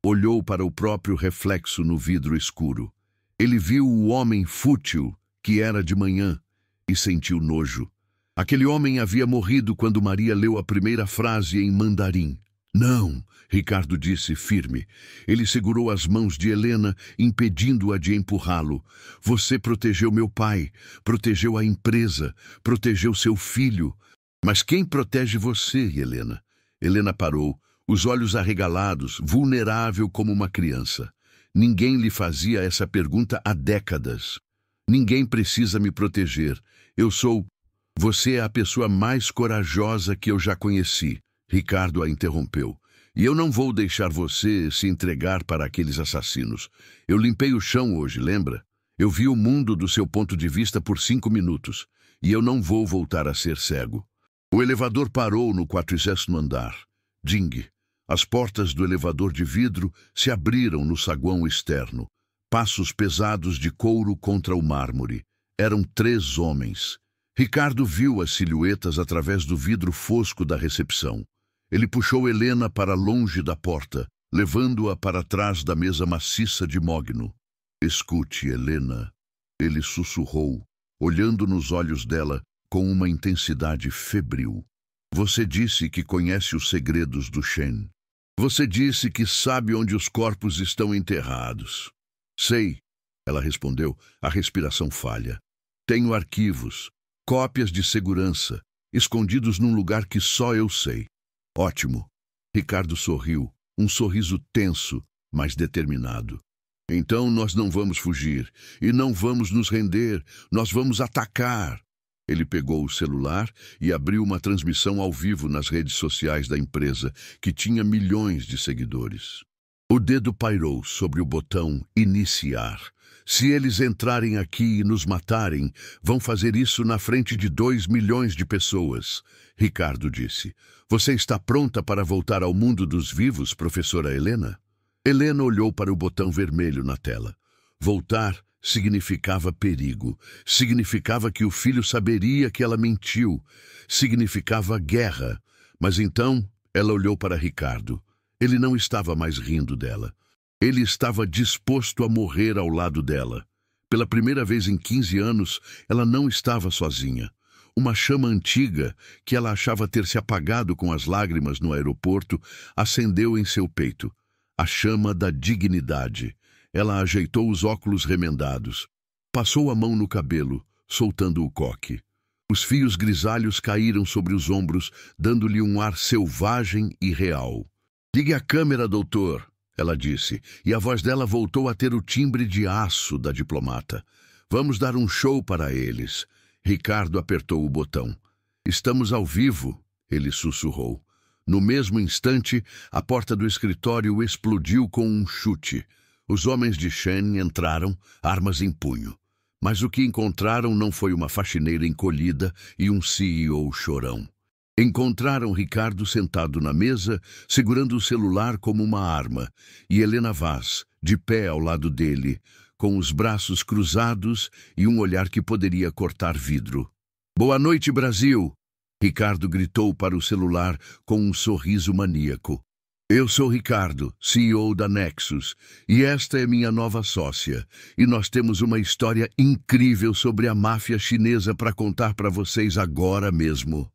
olhou para o próprio reflexo no vidro escuro. Ele viu o homem fútil que era de manhã e sentiu nojo. Aquele homem havia morrido quando Maria leu a primeira frase em mandarim. Não, Ricardo disse firme. Ele segurou as mãos de Helena, impedindo-a de empurrá-lo. Você protegeu meu pai, protegeu a empresa, protegeu seu filho. Mas quem protege você, Helena? Helena parou, os olhos arregalados, vulnerável como uma criança. Ninguém lhe fazia essa pergunta há décadas. Ninguém precisa me proteger. Eu sou... Você é a pessoa mais corajosa que eu já conheci. Ricardo a interrompeu. E eu não vou deixar você se entregar para aqueles assassinos. Eu limpei o chão hoje, lembra? Eu vi o mundo do seu ponto de vista por 5 minutos. E eu não vou voltar a ser cego. O elevador parou no 40º andar. Ding! As portas do elevador de vidro se abriram no saguão externo. Passos pesados de couro contra o mármore. Eram 3 homens. Ricardo viu as silhuetas através do vidro fosco da recepção. Ele puxou Helena para longe da porta, levando-a para trás da mesa maciça de mogno. Escute, Helena, ele sussurrou, olhando nos olhos dela com uma intensidade febril. Você disse que conhece os segredos do Shen. Você disse que sabe onde os corpos estão enterrados. Sei, ela respondeu, a respiração falha. Tenho arquivos, cópias de segurança, escondidos num lugar que só eu sei. Ótimo. Ricardo sorriu, um sorriso tenso, mas determinado. Então nós não vamos fugir, e não vamos nos render, nós vamos atacar. Ele pegou o celular e abriu uma transmissão ao vivo nas redes sociais da empresa, que tinha milhões de seguidores. O dedo pairou sobre o botão Iniciar. Se eles entrarem aqui e nos matarem, vão fazer isso na frente de 2 milhões de pessoas, Ricardo disse. Você está pronta para voltar ao mundo dos vivos, professora Helena? Helena olhou para o botão vermelho na tela. Voltar significava perigo, significava que o filho saberia que ela mentiu, significava guerra. Mas então ela olhou para Ricardo. Ele não estava mais rindo dela. Ele estava disposto a morrer ao lado dela. Pela primeira vez em 15 anos, ela não estava sozinha. Uma chama antiga, que ela achava ter se apagado com as lágrimas no aeroporto, acendeu em seu peito. A chama da dignidade. Ela ajeitou os óculos remendados. Passou a mão no cabelo, soltando o coque. Os fios grisalhos caíram sobre os ombros, dando-lhe um ar selvagem e real. Ligue a câmera, doutor, ela disse, e a voz dela voltou a ter o timbre de aço da diplomata. Vamos dar um show para eles. Ricardo apertou o botão. Estamos ao vivo, ele sussurrou. No mesmo instante, a porta do escritório explodiu com um chute. Os homens de Shen entraram, armas em punho. Mas o que encontraram não foi uma faxineira encolhida e um CEO chorão. Encontraram Ricardo sentado na mesa, segurando o celular como uma arma, e Helena Vaz, de pé ao lado dele, com os braços cruzados e um olhar que poderia cortar vidro. Boa noite, Brasil! Ricardo gritou para o celular com um sorriso maníaco. Eu sou Ricardo, CEO da Nexus, e esta é minha nova sócia. E nós temos uma história incrível sobre a máfia chinesa para contar para vocês agora mesmo.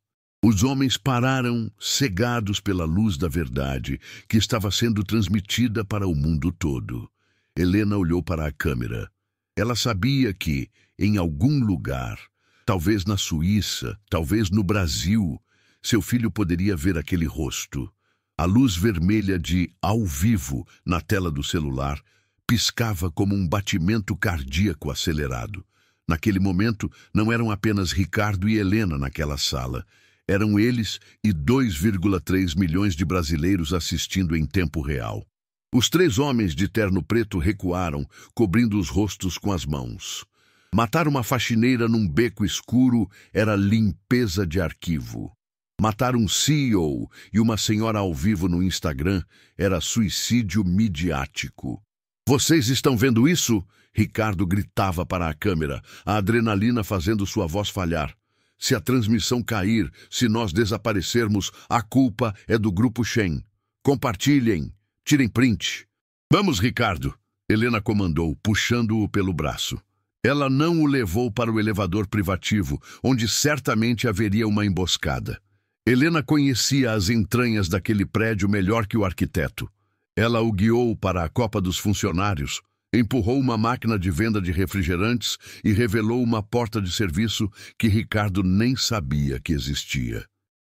Os homens pararam, cegados pela luz da verdade, que estava sendo transmitida para o mundo todo. Helena olhou para a câmera. Ela sabia que, em algum lugar, talvez na Suíça, talvez no Brasil, seu filho poderia ver aquele rosto. A luz vermelha de ao vivo na tela do celular piscava como um batimento cardíaco acelerado. Naquele momento, não eram apenas Ricardo e Helena naquela sala. Eram eles e 2,3 milhões de brasileiros assistindo em tempo real. Os 3 homens de terno preto recuaram, cobrindo os rostos com as mãos. Matar uma faxineira num beco escuro era limpeza de arquivo. Matar um CEO e uma senhora ao vivo no Instagram era suicídio midiático. Vocês estão vendo isso? Ricardo gritava para a câmera, a adrenalina fazendo sua voz falhar. Se a transmissão cair, se nós desaparecermos, a culpa é do Grupo Shen. Compartilhem, tirem print. Vamos, Ricardo, Helena comandou, puxando-o pelo braço. Ela não o levou para o elevador privativo, onde certamente haveria uma emboscada. Helena conhecia as entranhas daquele prédio melhor que o arquiteto. Ela o guiou para a copa dos funcionários, empurrou uma máquina de venda de refrigerantes e revelou uma porta de serviço que Ricardo nem sabia que existia.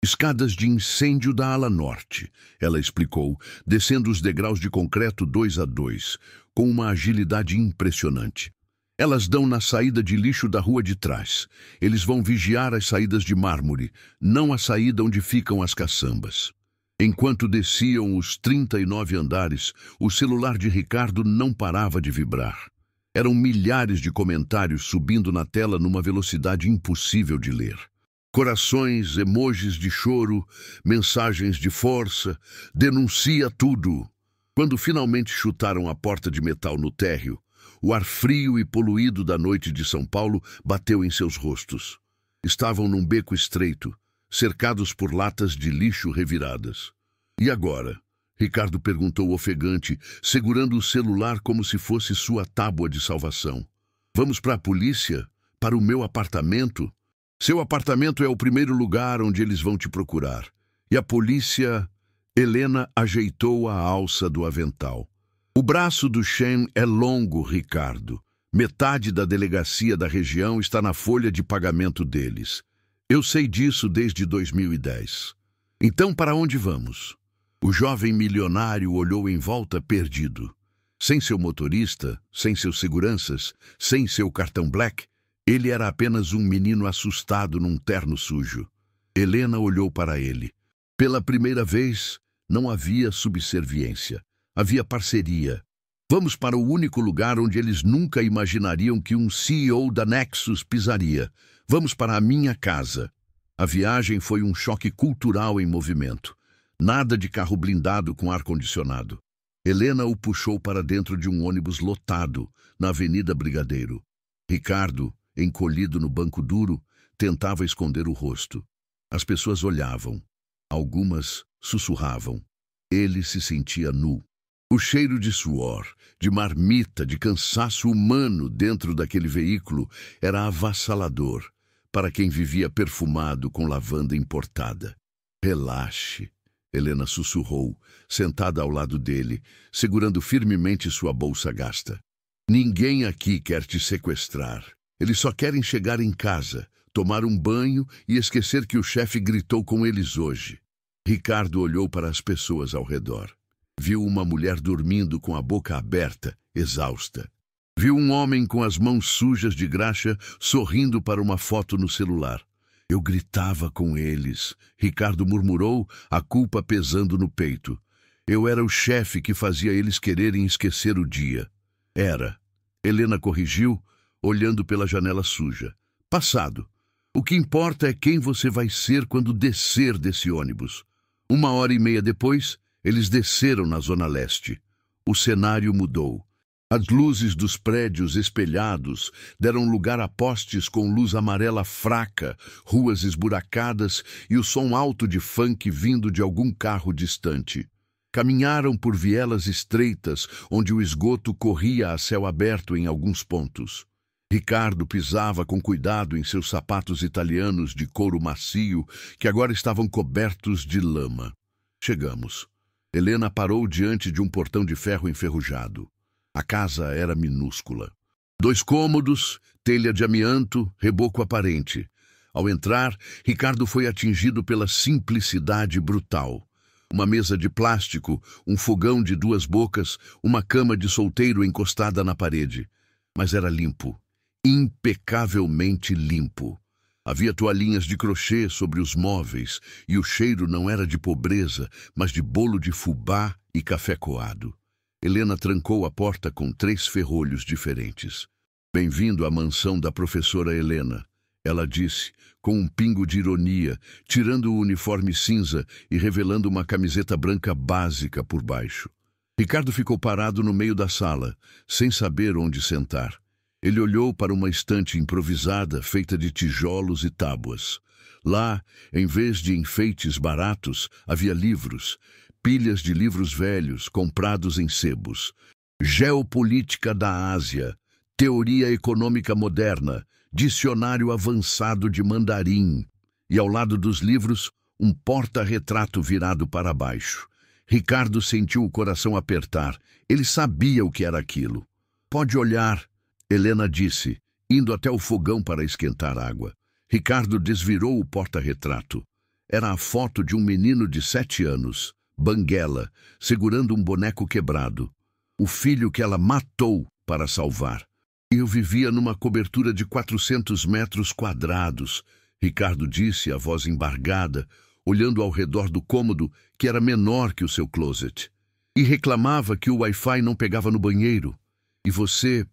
Escadas de incêndio da ala norte, ela explicou, descendo os degraus de concreto 2 a 2, com uma agilidade impressionante. Elas dão na saída de lixo da rua de trás. Eles vão vigiar as saídas de mármore, não a saída onde ficam as caçambas. Enquanto desciam os 39 andares, o celular de Ricardo não parava de vibrar. Eram milhares de comentários subindo na tela numa velocidade impossível de ler. Corações, emojis de choro, mensagens de força, denuncia tudo. Quando finalmente chutaram a porta de metal no térreo, o ar frio e poluído da noite de São Paulo bateu em seus rostos. Estavam num beco estreito, cercados por latas de lixo reviradas. E agora? Ricardo perguntou ofegante, segurando o celular como se fosse sua tábua de salvação. Vamos para a polícia? Para o meu apartamento? Seu apartamento é o primeiro lugar onde eles vão te procurar. E a polícia... Helena ajeitou a alça do avental. O braço do Shen é longo, Ricardo. Metade da delegacia da região está na folha de pagamento deles. Eu sei disso desde 2010. Então, para onde vamos? O jovem milionário olhou em volta perdido. Sem seu motorista, sem seus seguranças, sem seu cartão black, ele era apenas um menino assustado num terno sujo. Helena olhou para ele. Pela primeira vez, não havia subserviência. Havia parceria. Vamos para o único lugar onde eles nunca imaginariam que um CEO da Nexus pisaria. Vamos para a minha casa. A viagem foi um choque cultural em movimento. Nada de carro blindado com ar-condicionado. Helena o puxou para dentro de um ônibus lotado, na Avenida Brigadeiro. Ricardo, encolhido no banco duro, tentava esconder o rosto. As pessoas olhavam. Algumas sussurravam. Ele se sentia nu. O cheiro de suor, de marmita, de cansaço humano dentro daquele veículo era avassalador para quem vivia perfumado com lavanda importada. Relaxe, Helena sussurrou, sentada ao lado dele, segurando firmemente sua bolsa gasta. Ninguém aqui quer te sequestrar. Eles só querem chegar em casa, tomar um banho e esquecer que o chefe gritou com eles hoje. Ricardo olhou para as pessoas ao redor. Viu uma mulher dormindo com a boca aberta, exausta. Viu um homem com as mãos sujas de graxa sorrindo para uma foto no celular. Eu gritava com eles, Ricardo murmurou, a culpa pesando no peito. Eu era o chefe que fazia eles quererem esquecer o dia. Era. Helena corrigiu, olhando pela janela suja. Passado. O que importa é quem você vai ser quando descer desse ônibus. 1h30 depois, eles desceram na Zona Leste. O cenário mudou. As luzes dos prédios espelhados deram lugar a postes com luz amarela fraca, ruas esburacadas e o som alto de funk vindo de algum carro distante. Caminharam por vielas estreitas, onde o esgoto corria a céu aberto em alguns pontos. Ricardo pisava com cuidado em seus sapatos italianos de couro macio, que agora estavam cobertos de lama. Chegamos. Helena parou diante de um portão de ferro enferrujado. A casa era minúscula. 2 cômodos, telha de amianto, reboco aparente. Ao entrar, Ricardo foi atingido pela simplicidade brutal. Uma mesa de plástico, um fogão de 2 bocas, uma cama de solteiro encostada na parede. Mas era limpo. Impecavelmente limpo. Havia toalhinhas de crochê sobre os móveis e o cheiro não era de pobreza, mas de bolo de fubá e café coado. Helena trancou a porta com 3 ferrolhos diferentes. Bem-vindo à mansão da professora Helena, ela disse, com um pingo de ironia, tirando o uniforme cinza e revelando uma camiseta branca básica por baixo. Ricardo ficou parado no meio da sala, sem saber onde sentar. Ele olhou para uma estante improvisada feita de tijolos e tábuas. Lá, em vez de enfeites baratos, havia livros, pilhas de livros velhos comprados em sebos. Geopolítica da Ásia, Teoria Econômica Moderna, Dicionário Avançado de Mandarim. E ao lado dos livros, um porta-retrato virado para baixo. Ricardo sentiu o coração apertar. Ele sabia o que era aquilo. Pode olhar, Helena disse, indo até o fogão para esquentar água. Ricardo desvirou o porta-retrato. Era a foto de um menino de 7 anos, banguela, segurando um boneco quebrado. O filho que ela matou para salvar. Eu vivia numa cobertura de 400 metros quadrados, Ricardo disse, a voz embargada, olhando ao redor do cômodo que era menor que o seu closet. E reclamava que o Wi-Fi não pegava no banheiro. E você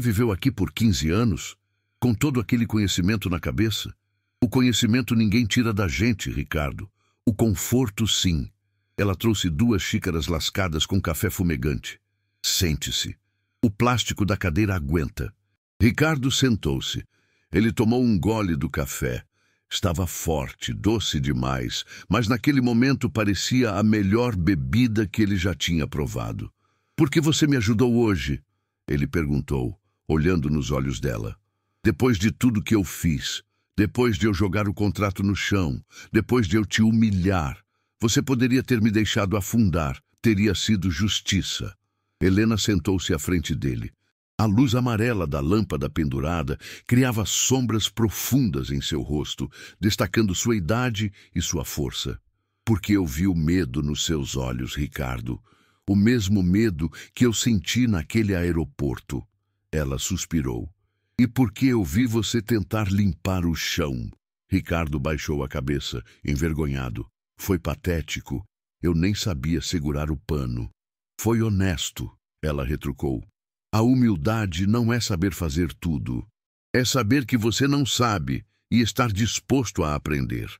viveu aqui por 15 anos? Com todo aquele conhecimento na cabeça? O conhecimento ninguém tira da gente, Ricardo. O conforto, sim. Ela trouxe 2 xícaras lascadas com café fumegante. Sente-se. O plástico da cadeira aguenta. Ricardo sentou-se. Ele tomou um gole do café. Estava forte, doce demais, mas naquele momento parecia a melhor bebida que ele já tinha provado. "Por que você me ajudou hoje?" ele perguntou, olhando nos olhos dela. "Depois de tudo que eu fiz, depois de eu jogar o contrato no chão, depois de eu te humilhar, você poderia ter me deixado afundar, teria sido justiça." Helena sentou-se à frente dele. A luz amarela da lâmpada pendurada criava sombras profundas em seu rosto, destacando sua idade e sua força. "Porque eu vi o medo nos seus olhos, Ricardo. O mesmo medo que eu senti naquele aeroporto." Ela suspirou. "E porque eu vi você tentar limpar o chão." Ricardo baixou a cabeça, envergonhado. "Foi patético. Eu nem sabia segurar o pano." "Foi honesto," ela retrucou. "A humildade não é saber fazer tudo. É saber que você não sabe e estar disposto a aprender.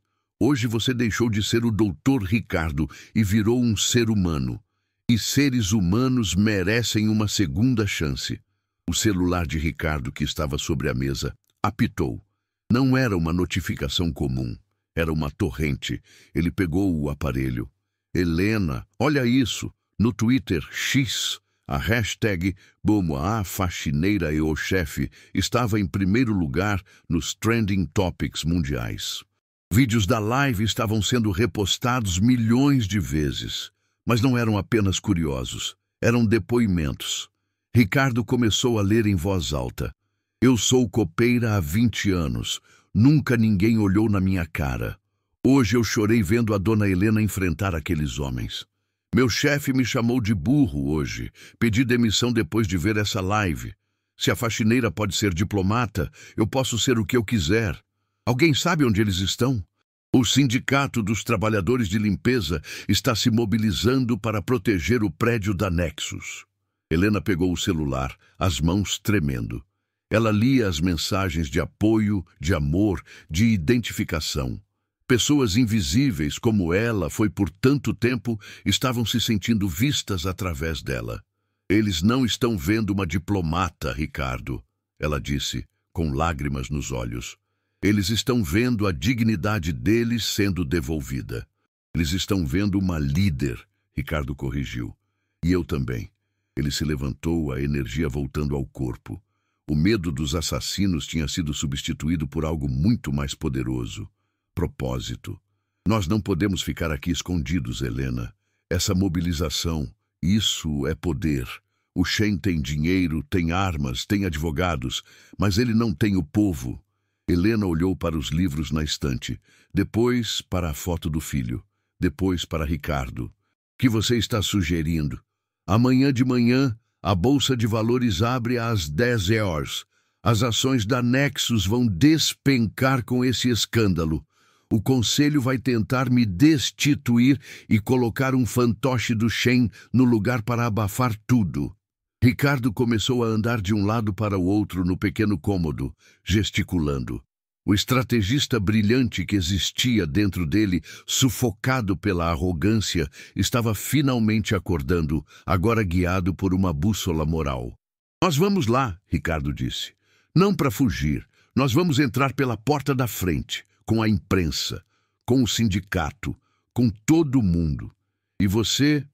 Hoje você deixou de ser o Dr. Ricardo e virou um ser humano. E seres humanos merecem uma segunda chance." O celular de Ricardo, que estava sobre a mesa, apitou. Não era uma notificação comum. Era uma torrente. Ele pegou o aparelho. "Helena, olha isso. No Twitter X, a hashtag #BomoA Faxineira e o Chefe estava em primeiro lugar nos Trending Topics mundiais. Vídeos da live estavam sendo repostados milhões de vezes. Mas não eram apenas curiosos. Eram depoimentos. Ricardo começou a ler em voz alta. "Eu sou copeira há 20 anos. Nunca ninguém olhou na minha cara. Hoje eu chorei vendo a dona Helena enfrentar aqueles homens. Meu chefe me chamou de burro hoje. Pedi demissão depois de ver essa live. Se a faxineira pode ser diplomata, eu posso ser o que eu quiser. Alguém sabe onde eles estão? O Sindicato dos Trabalhadores de Limpeza está se mobilizando para proteger o prédio da Nexus." Helena pegou o celular, as mãos tremendo. Ela lia as mensagens de apoio, de amor, de identificação. Pessoas invisíveis como ela foi por tanto tempo estavam se sentindo vistas através dela. "Eles não estão vendo uma diplomata, Ricardo," ela disse, com lágrimas nos olhos. "Eles estão vendo a dignidade deles sendo devolvida. Eles estão vendo uma líder," Ricardo corrigiu. "E eu também." Ele se levantou, a energia voltando ao corpo. O medo dos assassinos tinha sido substituído por algo muito mais poderoso. Propósito. "Nós não podemos ficar aqui escondidos, Helena. Essa mobilização, isso é poder. O Shen tem dinheiro, tem armas, tem advogados, mas ele não tem o povo." Helena olhou para os livros na estante, depois para a foto do filho, depois para Ricardo. "O que você está sugerindo? Amanhã de manhã, a Bolsa de Valores abre às 10 horas. As ações da Nexus vão despencar com esse escândalo. O conselho vai tentar me destituir e colocar um fantoche do Shen no lugar para abafar tudo." Ricardo começou a andar de um lado para o outro no pequeno cômodo, gesticulando. O estrategista brilhante que existia dentro dele, sufocado pela arrogância, estava finalmente acordando, agora guiado por uma bússola moral. "Nós vamos lá," Ricardo disse. "Não para fugir. Nós vamos entrar pela porta da frente. Com a imprensa, com o sindicato, com todo mundo. E você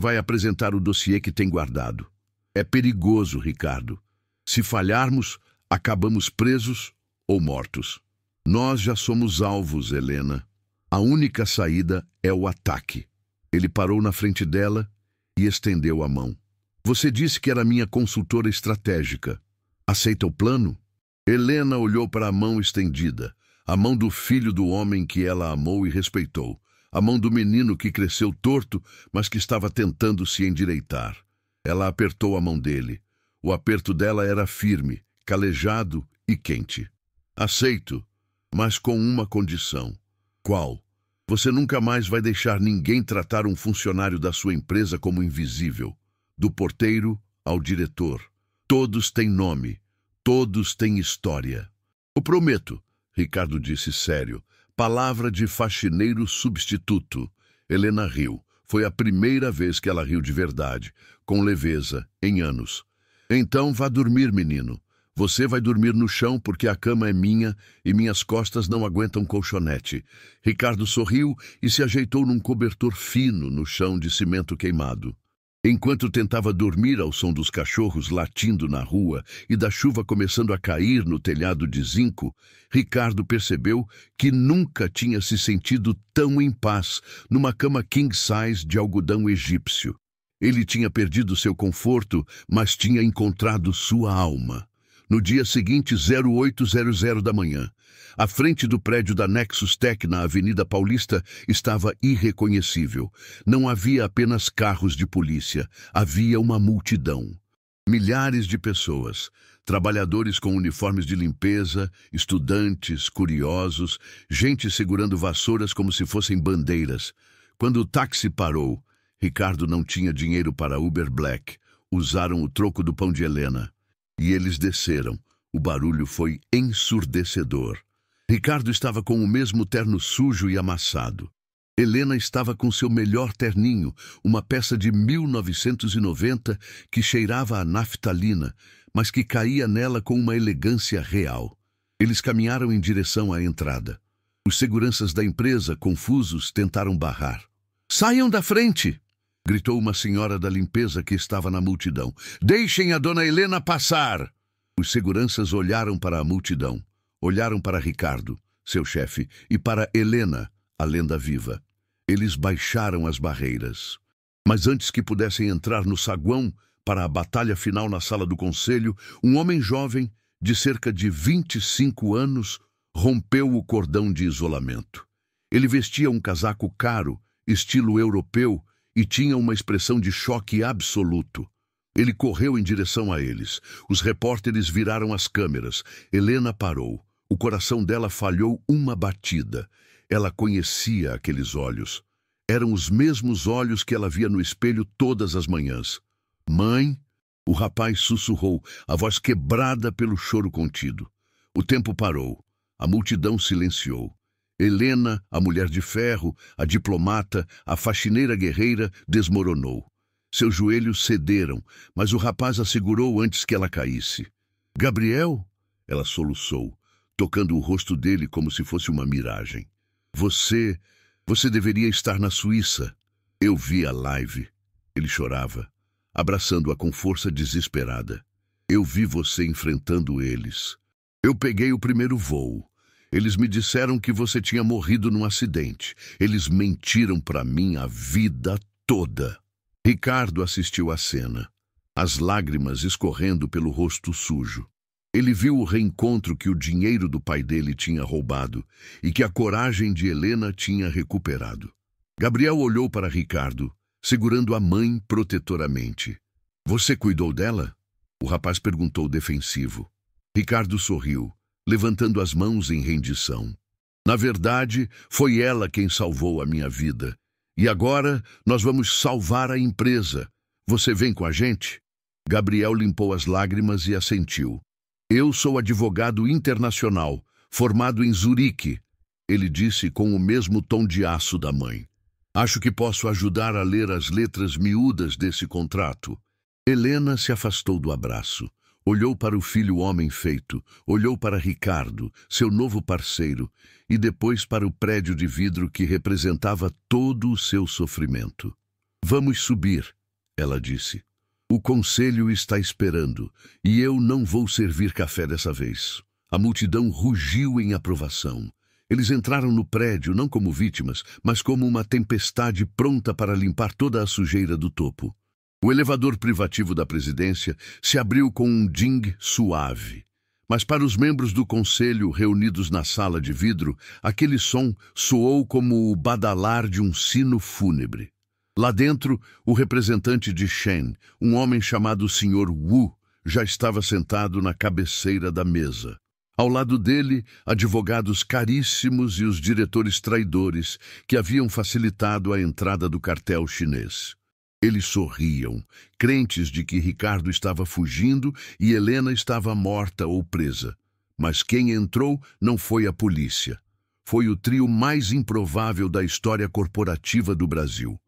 vai apresentar o dossiê que tem guardado. É perigoso, Ricardo. Se falharmos, acabamos presos ou mortos. Nós já somos alvos, Helena. A única saída é o ataque." Ele parou na frente dela e estendeu a mão. "Você disse que era minha consultora estratégica. Aceita o plano?" Helena olhou para a mão estendida. A mão do filho do homem que ela amou e respeitou. A mão do menino que cresceu torto, mas que estava tentando se endireitar. Ela apertou a mão dele. O aperto dela era firme, calejado e quente. "Aceito, mas com uma condição." "Qual?" "Você nunca mais vai deixar ninguém tratar um funcionário da sua empresa como invisível. Do porteiro ao diretor. Todos têm nome. Todos têm história." "O prometo," Ricardo disse sério. "Palavra de faxineiro substituto." Helena riu. Foi a primeira vez que ela riu de verdade, com leveza, em anos. "Então vá dormir, menino. Você vai dormir no chão porque a cama é minha e minhas costas não aguentam colchonete. Ricardo sorriu e se ajeitou num cobertor fino no chão de cimento queimado. Enquanto tentava dormir ao som dos cachorros latindo na rua e da chuva começando a cair no telhado de zinco, Ricardo percebeu que nunca tinha se sentido tão em paz numa cama king size de algodão egípcio. Ele tinha perdido seu conforto, mas tinha encontrado sua alma. No dia seguinte, 0800 da manhã, a frente do prédio da Nexus Tech na Avenida Paulista estava irreconhecível. Não havia apenas carros de polícia, havia uma multidão. Milhares de pessoas, trabalhadores com uniformes de limpeza, estudantes, curiosos, gente segurando vassouras como se fossem bandeiras. Quando o táxi parou, Ricardo não tinha dinheiro para Uber Black. Usaram o troco do pão de Helena. E eles desceram. O barulho foi ensurdecedor. Ricardo estava com o mesmo terno sujo e amassado. Helena estava com seu melhor terninho, uma peça de 1990 que cheirava a naftalina, mas que caía nela com uma elegância real. Eles caminharam em direção à entrada. Os seguranças da empresa, confusos, tentaram barrar. "Saiam da frente!" gritou uma senhora da limpeza que estava na multidão. "Deixem a dona Helena passar!" Os seguranças olharam para a multidão. Olharam para Ricardo, seu chefe, e para Helena, a lenda viva. Eles baixaram as barreiras. Mas antes que pudessem entrar no saguão para a batalha final na sala do conselho, um homem jovem, de cerca de 25 anos, rompeu o cordão de isolamento. Ele vestia um casaco caro, estilo europeu, e tinha uma expressão de choque absoluto. Ele correu em direção a eles. Os repórteres viraram as câmeras. Helena parou. O coração dela falhou uma batida. Ela conhecia aqueles olhos. Eram os mesmos olhos que ela via no espelho todas as manhãs. "Mãe?" O rapaz sussurrou, a voz quebrada pelo choro contido. O tempo parou. A multidão silenciou. Helena, a mulher de ferro, a diplomata, a faxineira guerreira, desmoronou. Seus joelhos cederam, mas o rapaz a segurou antes que ela caísse. "Gabriel?" Ela soluçou, tocando o rosto dele como se fosse uma miragem. Você deveria estar na Suíça." "Eu vi a live." Ele chorava, abraçando-a com força desesperada. "Eu vi você enfrentando eles. Eu peguei o primeiro voo. Eles me disseram que você tinha morrido num acidente. Eles mentiram para mim a vida toda." Ricardo assistiu à cena, as lágrimas escorrendo pelo rosto sujo. Ele viu o reencontro que o dinheiro do pai dele tinha roubado e que a coragem de Helena tinha recuperado. Gabriel olhou para Ricardo, segurando a mãe protetoramente. "Você cuidou dela?" O rapaz perguntou defensivo. Ricardo sorriu, levantando as mãos em rendição. "Na verdade, foi ela quem salvou a minha vida. E agora nós vamos salvar a empresa. Você vem com a gente?" Gabriel limpou as lágrimas e assentiu. "Eu sou advogado internacional, formado em Zurique," ele disse com o mesmo tom de aço da mãe. "Acho que posso ajudar a ler as letras miúdas desse contrato." Helena se afastou do abraço. Olhou para o filho homem feito, olhou para Ricardo, seu novo parceiro, e depois para o prédio de vidro que representava todo o seu sofrimento. "Vamos subir," ela disse. "O conselho está esperando, e eu não vou servir café dessa vez." A multidão rugiu em aprovação. Eles entraram no prédio não como vítimas, mas como uma tempestade pronta para limpar toda a sujeira do topo. O elevador privativo da presidência se abriu com um ding suave. Mas para os membros do conselho reunidos na sala de vidro, aquele som soou como o badalar de um sino fúnebre. Lá dentro, o representante de Shen, um homem chamado Sr. Wu, já estava sentado na cabeceira da mesa. Ao lado dele, advogados caríssimos e os diretores traidores que haviam facilitado a entrada do cartel chinês. Eles sorriam, crentes de que Ricardo estava fugindo e Helena estava morta ou presa. Mas quem entrou não foi a polícia. Foi o trio mais improvável da história corporativa do Brasil.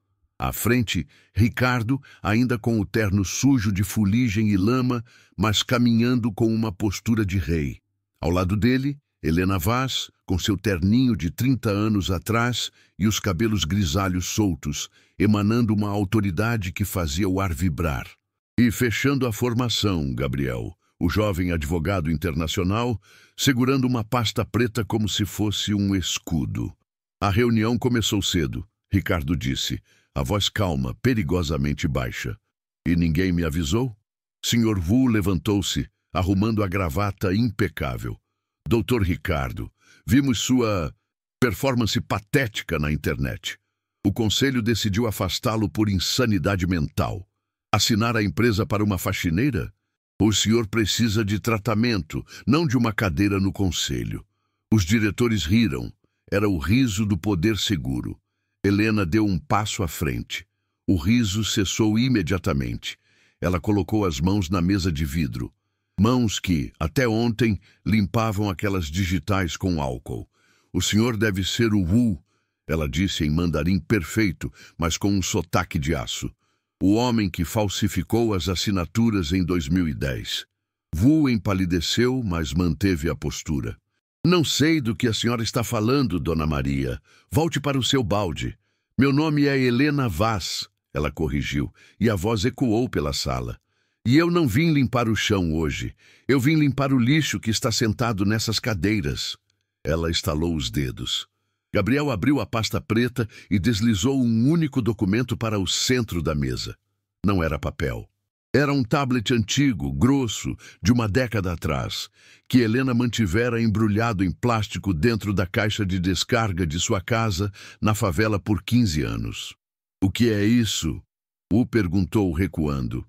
À frente, Ricardo, ainda com o terno sujo de fuligem e lama, mas caminhando com uma postura de rei. Ao lado dele, Helena Vaz, com seu terninho de 30 anos atrás e os cabelos grisalhos soltos, emanando uma autoridade que fazia o ar vibrar. E fechando a formação, Gabriel, o jovem advogado internacional, segurando uma pasta preta como se fosse um escudo. A reunião começou cedo, Ricardo disse, a voz calma, perigosamente baixa. E ninguém me avisou? Sr. Wu levantou-se, arrumando a gravata impecável. Doutor Ricardo, vimos sua performance patética na internet. O conselho decidiu afastá-lo por insanidade mental. Assinar a empresa para uma faxineira? O senhor precisa de tratamento, não de uma cadeira no conselho. Os diretores riram. Era o riso do poder seguro. Helena deu um passo à frente. O riso cessou imediatamente. Ela colocou as mãos na mesa de vidro. Mãos que, até ontem, limpavam aquelas digitais com álcool. O senhor deve ser o Wu, ela disse em mandarim perfeito, mas com um sotaque de aço. O homem que falsificou as assinaturas em 2010. Wu empalideceu, mas manteve a postura. Não sei do que a senhora está falando, Dona Maria. Volte para o seu balde. Meu nome é Helena Vaz, ela corrigiu, e a voz ecoou pela sala. E eu não vim limpar o chão hoje. Eu vim limpar o lixo que está sentado nessas cadeiras. Ela estalou os dedos. Gabriel abriu a pasta preta e deslizou um único documento para o centro da mesa. Não era papel. Era um tablet antigo, grosso, de uma década atrás, que Helena mantivera embrulhado em plástico dentro da caixa de descarga de sua casa na favela por 15 anos. O que é isso? Wu perguntou recuando.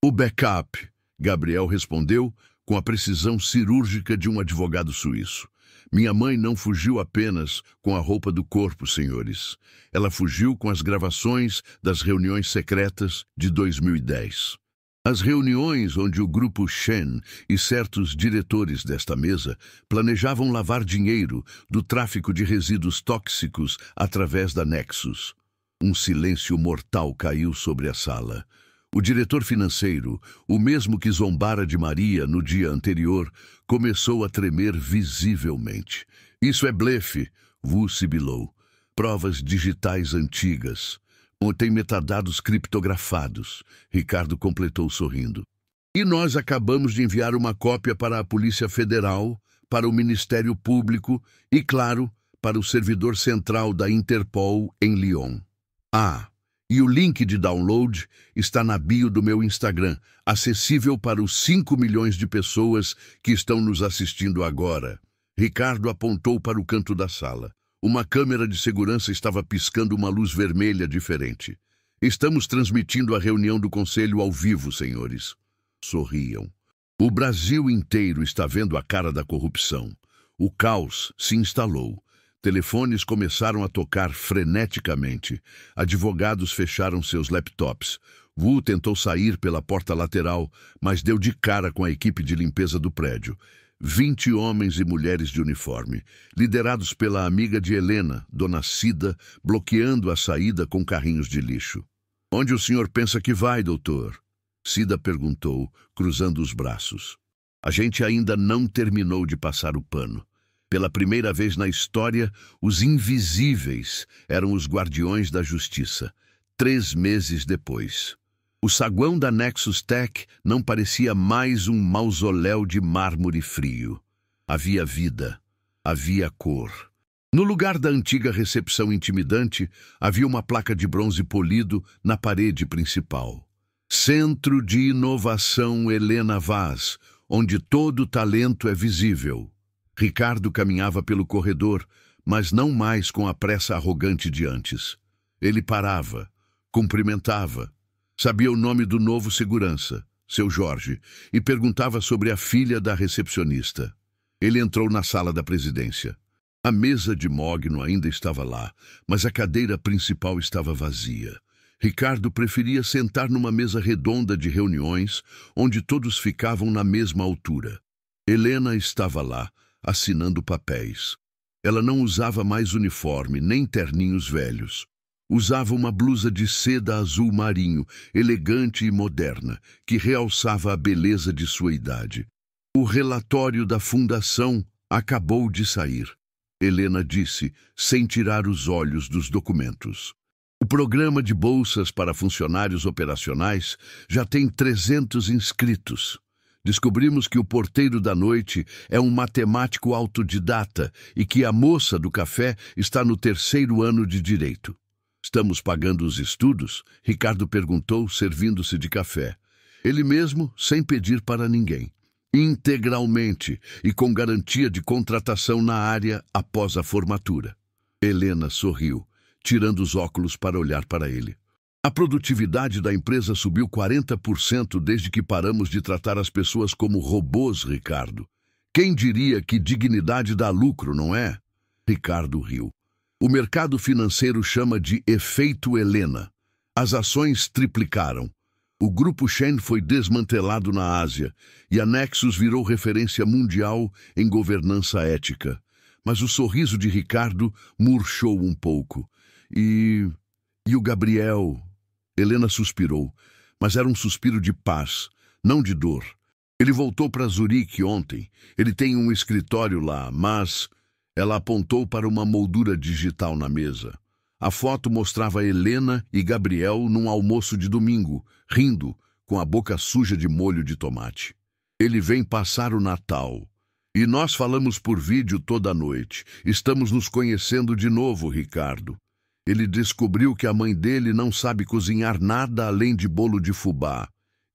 O backup, Gabriel respondeu com a precisão cirúrgica de um advogado suíço. Minha mãe não fugiu apenas com a roupa do corpo, senhores. Ela fugiu com as gravações das reuniões secretas de 2010. As reuniões onde o grupo Shen e certos diretores desta mesa planejavam lavar dinheiro do tráfico de resíduos tóxicos através da Nexus. Um silêncio mortal caiu sobre a sala. O diretor financeiro, o mesmo que zombara de Maria no dia anterior, começou a tremer visivelmente. Isso é blefe, Wu sibilou. Provas digitais antigas. Tem metadados criptografados, Ricardo completou sorrindo. E nós acabamos de enviar uma cópia para a Polícia Federal, para o Ministério Público e, claro, para o servidor central da Interpol em Lyon. E o link de download está na bio do meu Instagram, acessível para os 5 milhões de pessoas que estão nos assistindo agora. Ricardo apontou para o canto da sala. Uma câmera de segurança estava piscando uma luz vermelha diferente. Estamos transmitindo a reunião do conselho ao vivo, senhores. Sorriam. O Brasil inteiro está vendo a cara da corrupção. O caos se instalou. Telefones começaram a tocar freneticamente. Advogados fecharam seus laptops. Wu tentou sair pela porta lateral, mas deu de cara com a equipe de limpeza do prédio. 20 homens e mulheres de uniforme, liderados pela amiga de Helena, Dona Cida, bloqueando a saída com carrinhos de lixo. Onde o senhor pensa que vai, doutor? Cida perguntou, cruzando os braços. A gente ainda não terminou de passar o pano. Pela primeira vez na história, os invisíveis eram os guardiões da justiça. 3 meses depois. O saguão da Nexus Tech não parecia mais um mausoléu de mármore frio. Havia vida, havia cor. No lugar da antiga recepção intimidante, havia uma placa de bronze polido na parede principal. Centro de Inovação Helena Vaz, onde todo talento é visível. Ricardo caminhava pelo corredor, mas não mais com a pressa arrogante de antes. Ele parava, cumprimentava. Sabia o nome do novo segurança, seu Jorge, e perguntava sobre a filha da recepcionista. Ele entrou na sala da presidência. A mesa de mogno ainda estava lá, mas a cadeira principal estava vazia. Ricardo preferia sentar numa mesa redonda de reuniões, onde todos ficavam na mesma altura. Helena estava lá, assinando papéis. Ela não usava mais uniforme, nem terninhos velhos. Usava uma blusa de seda azul marinho, elegante e moderna, que realçava a beleza de sua idade. O relatório da fundação acabou de sair, Helena disse, sem tirar os olhos dos documentos. O programa de bolsas para funcionários operacionais já tem 300 inscritos. Descobrimos que o porteiro da noite é um matemático autodidata e que a moça do café está no 3º ano de direito. Estamos pagando os estudos? Ricardo perguntou, servindo-se de café. Ele mesmo, sem pedir para ninguém. Integralmente e com garantia de contratação na área após a formatura. Helena sorriu, tirando os óculos para olhar para ele. A produtividade da empresa subiu 40% desde que paramos de tratar as pessoas como robôs, Ricardo. Quem diria que dignidade dá lucro, não é? Ricardo riu. O mercado financeiro chama de efeito Helena. As ações triplicaram. O grupo Shen foi desmantelado na Ásia e a Nexus virou referência mundial em governança ética. Mas o sorriso de Ricardo murchou um pouco. E o Gabriel... Helena suspirou, mas era um suspiro de paz, não de dor. Ele voltou para Zurique ontem. Ele tem um escritório lá, mas... Ela apontou para uma moldura digital na mesa. A foto mostrava Helena e Gabriel num almoço de domingo, rindo, com a boca suja de molho de tomate. Ele vem passar o Natal. E nós falamos por vídeo toda noite. Estamos nos conhecendo de novo, Ricardo. Ele descobriu que a mãe dele não sabe cozinhar nada além de bolo de fubá.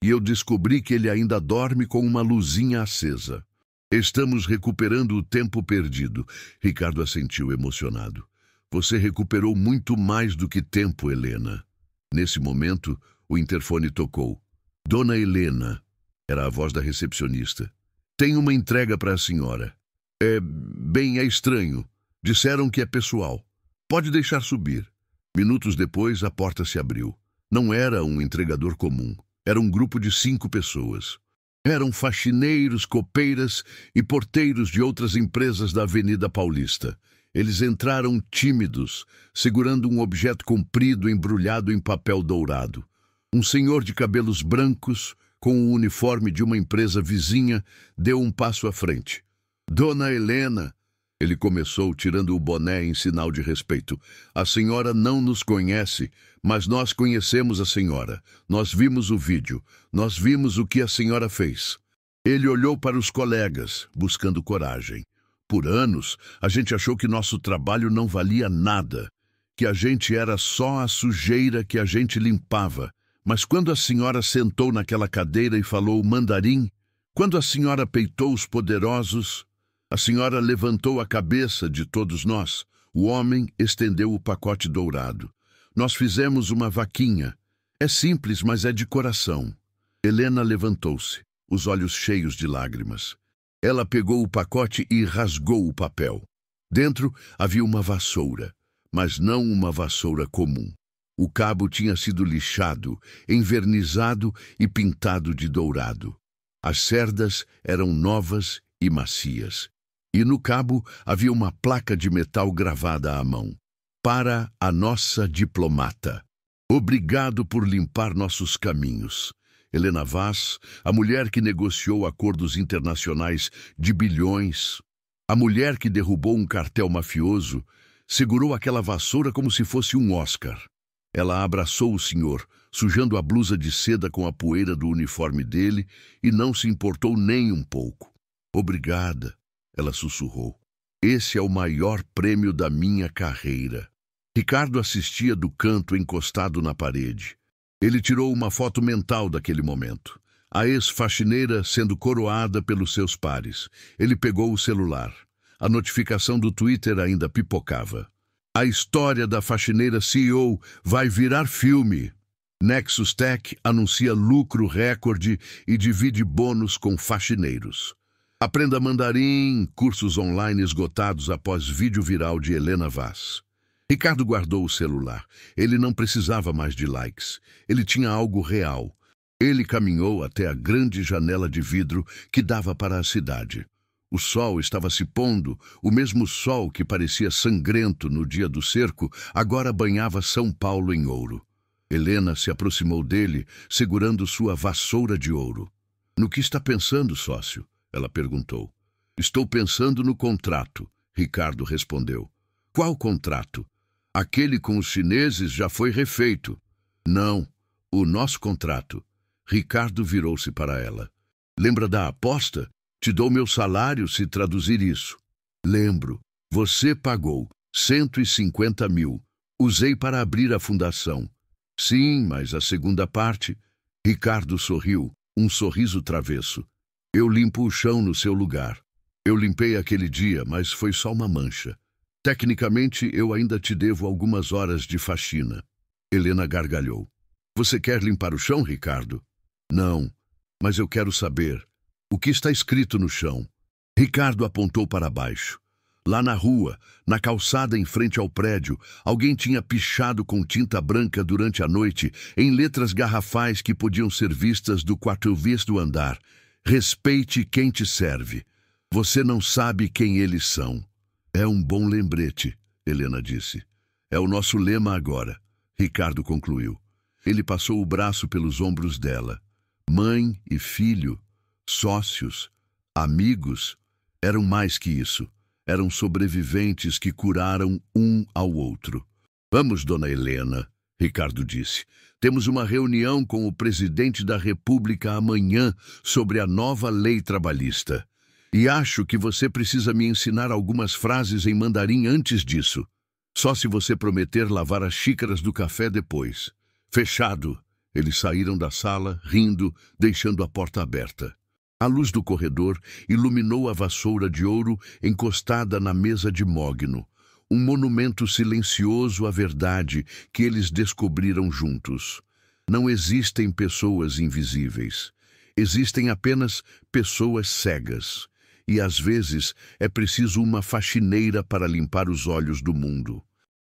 E eu descobri que ele ainda dorme com uma luzinha acesa. Estamos recuperando o tempo perdido. Ricardo assentiu emocionado. Você recuperou muito mais do que tempo, Helena. Nesse momento, o interfone tocou. Dona Helena, era a voz da recepcionista. Tem uma entrega para a senhora. É estranho. Disseram que é pessoal. Pode deixar subir. Minutos depois, a porta se abriu. Não era um entregador comum. Era um grupo de 5 pessoas. Eram faxineiros, copeiras e porteiros de outras empresas da Avenida Paulista. Eles entraram tímidos, segurando um objeto comprido embrulhado em papel dourado. Um senhor de cabelos brancos, com o uniforme de uma empresa vizinha, deu um passo à frente. Dona Helena... Ele começou tirando o boné em sinal de respeito. A senhora não nos conhece, mas nós conhecemos a senhora. Nós vimos o vídeo. Nós vimos o que a senhora fez. Ele olhou para os colegas, buscando coragem. Por anos, a gente achou que nosso trabalho não valia nada, que a gente era só a sujeira que a gente limpava. Mas quando a senhora sentou naquela cadeira e falou mandarim, quando a senhora peitou os poderosos... A senhora levantou a cabeça de todos nós. O homem estendeu o pacote dourado. Nós fizemos uma vaquinha. É simples, mas é de coração. Helena levantou-se, os olhos cheios de lágrimas. Ela pegou o pacote e rasgou o papel. Dentro havia uma vassoura, mas não uma vassoura comum. O cabo tinha sido lixado, envernizado e pintado de dourado. As cerdas eram novas e macias. E no cabo havia uma placa de metal gravada à mão. Para a nossa diplomata. Obrigado por limpar nossos caminhos. Helena Vaz, a mulher que negociou acordos internacionais de bilhões, a mulher que derrubou um cartel mafioso, segurou aquela vassoura como se fosse um Oscar. Ela abraçou o senhor, sujando a blusa de seda com a poeira do uniforme dele, e não se importou nem um pouco. Obrigada. Ela sussurrou. Esse é o maior prêmio da minha carreira. Ricardo assistia do canto encostado na parede. Ele tirou uma foto mental daquele momento. A ex-faxineira sendo coroada pelos seus pares. Ele pegou o celular. A notificação do Twitter ainda pipocava. A história da faxineira CEO vai virar filme. Nexus Tech anuncia lucro recorde e divide bônus com faxineiros. Aprenda mandarim, cursos online esgotados após vídeo viral de Helena Vaz. Ricardo guardou o celular. Ele não precisava mais de likes. Ele tinha algo real. Ele caminhou até a grande janela de vidro que dava para a cidade. O sol estava se pondo, o mesmo sol que parecia sangrento no dia do cerco, agora banhava São Paulo em ouro. Helena se aproximou dele, segurando sua vassoura de ouro. "No que está pensando, sócio?" ela perguntou. "Estou pensando no contrato", Ricardo respondeu. "Qual contrato?" "Aquele com os chineses já foi refeito." "Não, o nosso contrato." Ricardo virou-se para ela. "Lembra da aposta? Te dou meu salário se traduzir isso." "Lembro. Você pagou 150 mil. Usei para abrir a fundação." "Sim, mas a segunda parte..." Ricardo sorriu, um sorriso travesso. "Eu limpo o chão no seu lugar. Eu limpei aquele dia, mas foi só uma mancha. Tecnicamente, eu ainda te devo algumas horas de faxina." Helena gargalhou. "Você quer limpar o chão, Ricardo?" "Não, mas eu quero saber. O que está escrito no chão?" Ricardo apontou para baixo. Lá na rua, na calçada em frente ao prédio, alguém tinha pichado com tinta branca durante a noite, em letras garrafais que podiam ser vistas do quarto vez do andar. "Respeite quem te serve. Você não sabe quem eles são." "É um bom lembrete", Helena disse. "É o nosso lema agora", Ricardo concluiu. Ele passou o braço pelos ombros dela. Mãe e filho, sócios, amigos, eram mais que isso. Eram sobreviventes que curaram um ao outro. "Vamos, dona Helena", Ricardo disse. "Temos uma reunião com o presidente da República amanhã sobre a nova lei trabalhista. E acho que você precisa me ensinar algumas frases em mandarim antes disso. Só se você prometer lavar as xícaras do café depois." "Fechado." Eles saíram da sala, rindo, deixando a porta aberta. A luz do corredor iluminou a vassoura de ouro encostada na mesa de mogno, um monumento silencioso à verdade que eles descobriram juntos. Não existem pessoas invisíveis. Existem apenas pessoas cegas. E às vezes é preciso uma faxineira para limpar os olhos do mundo.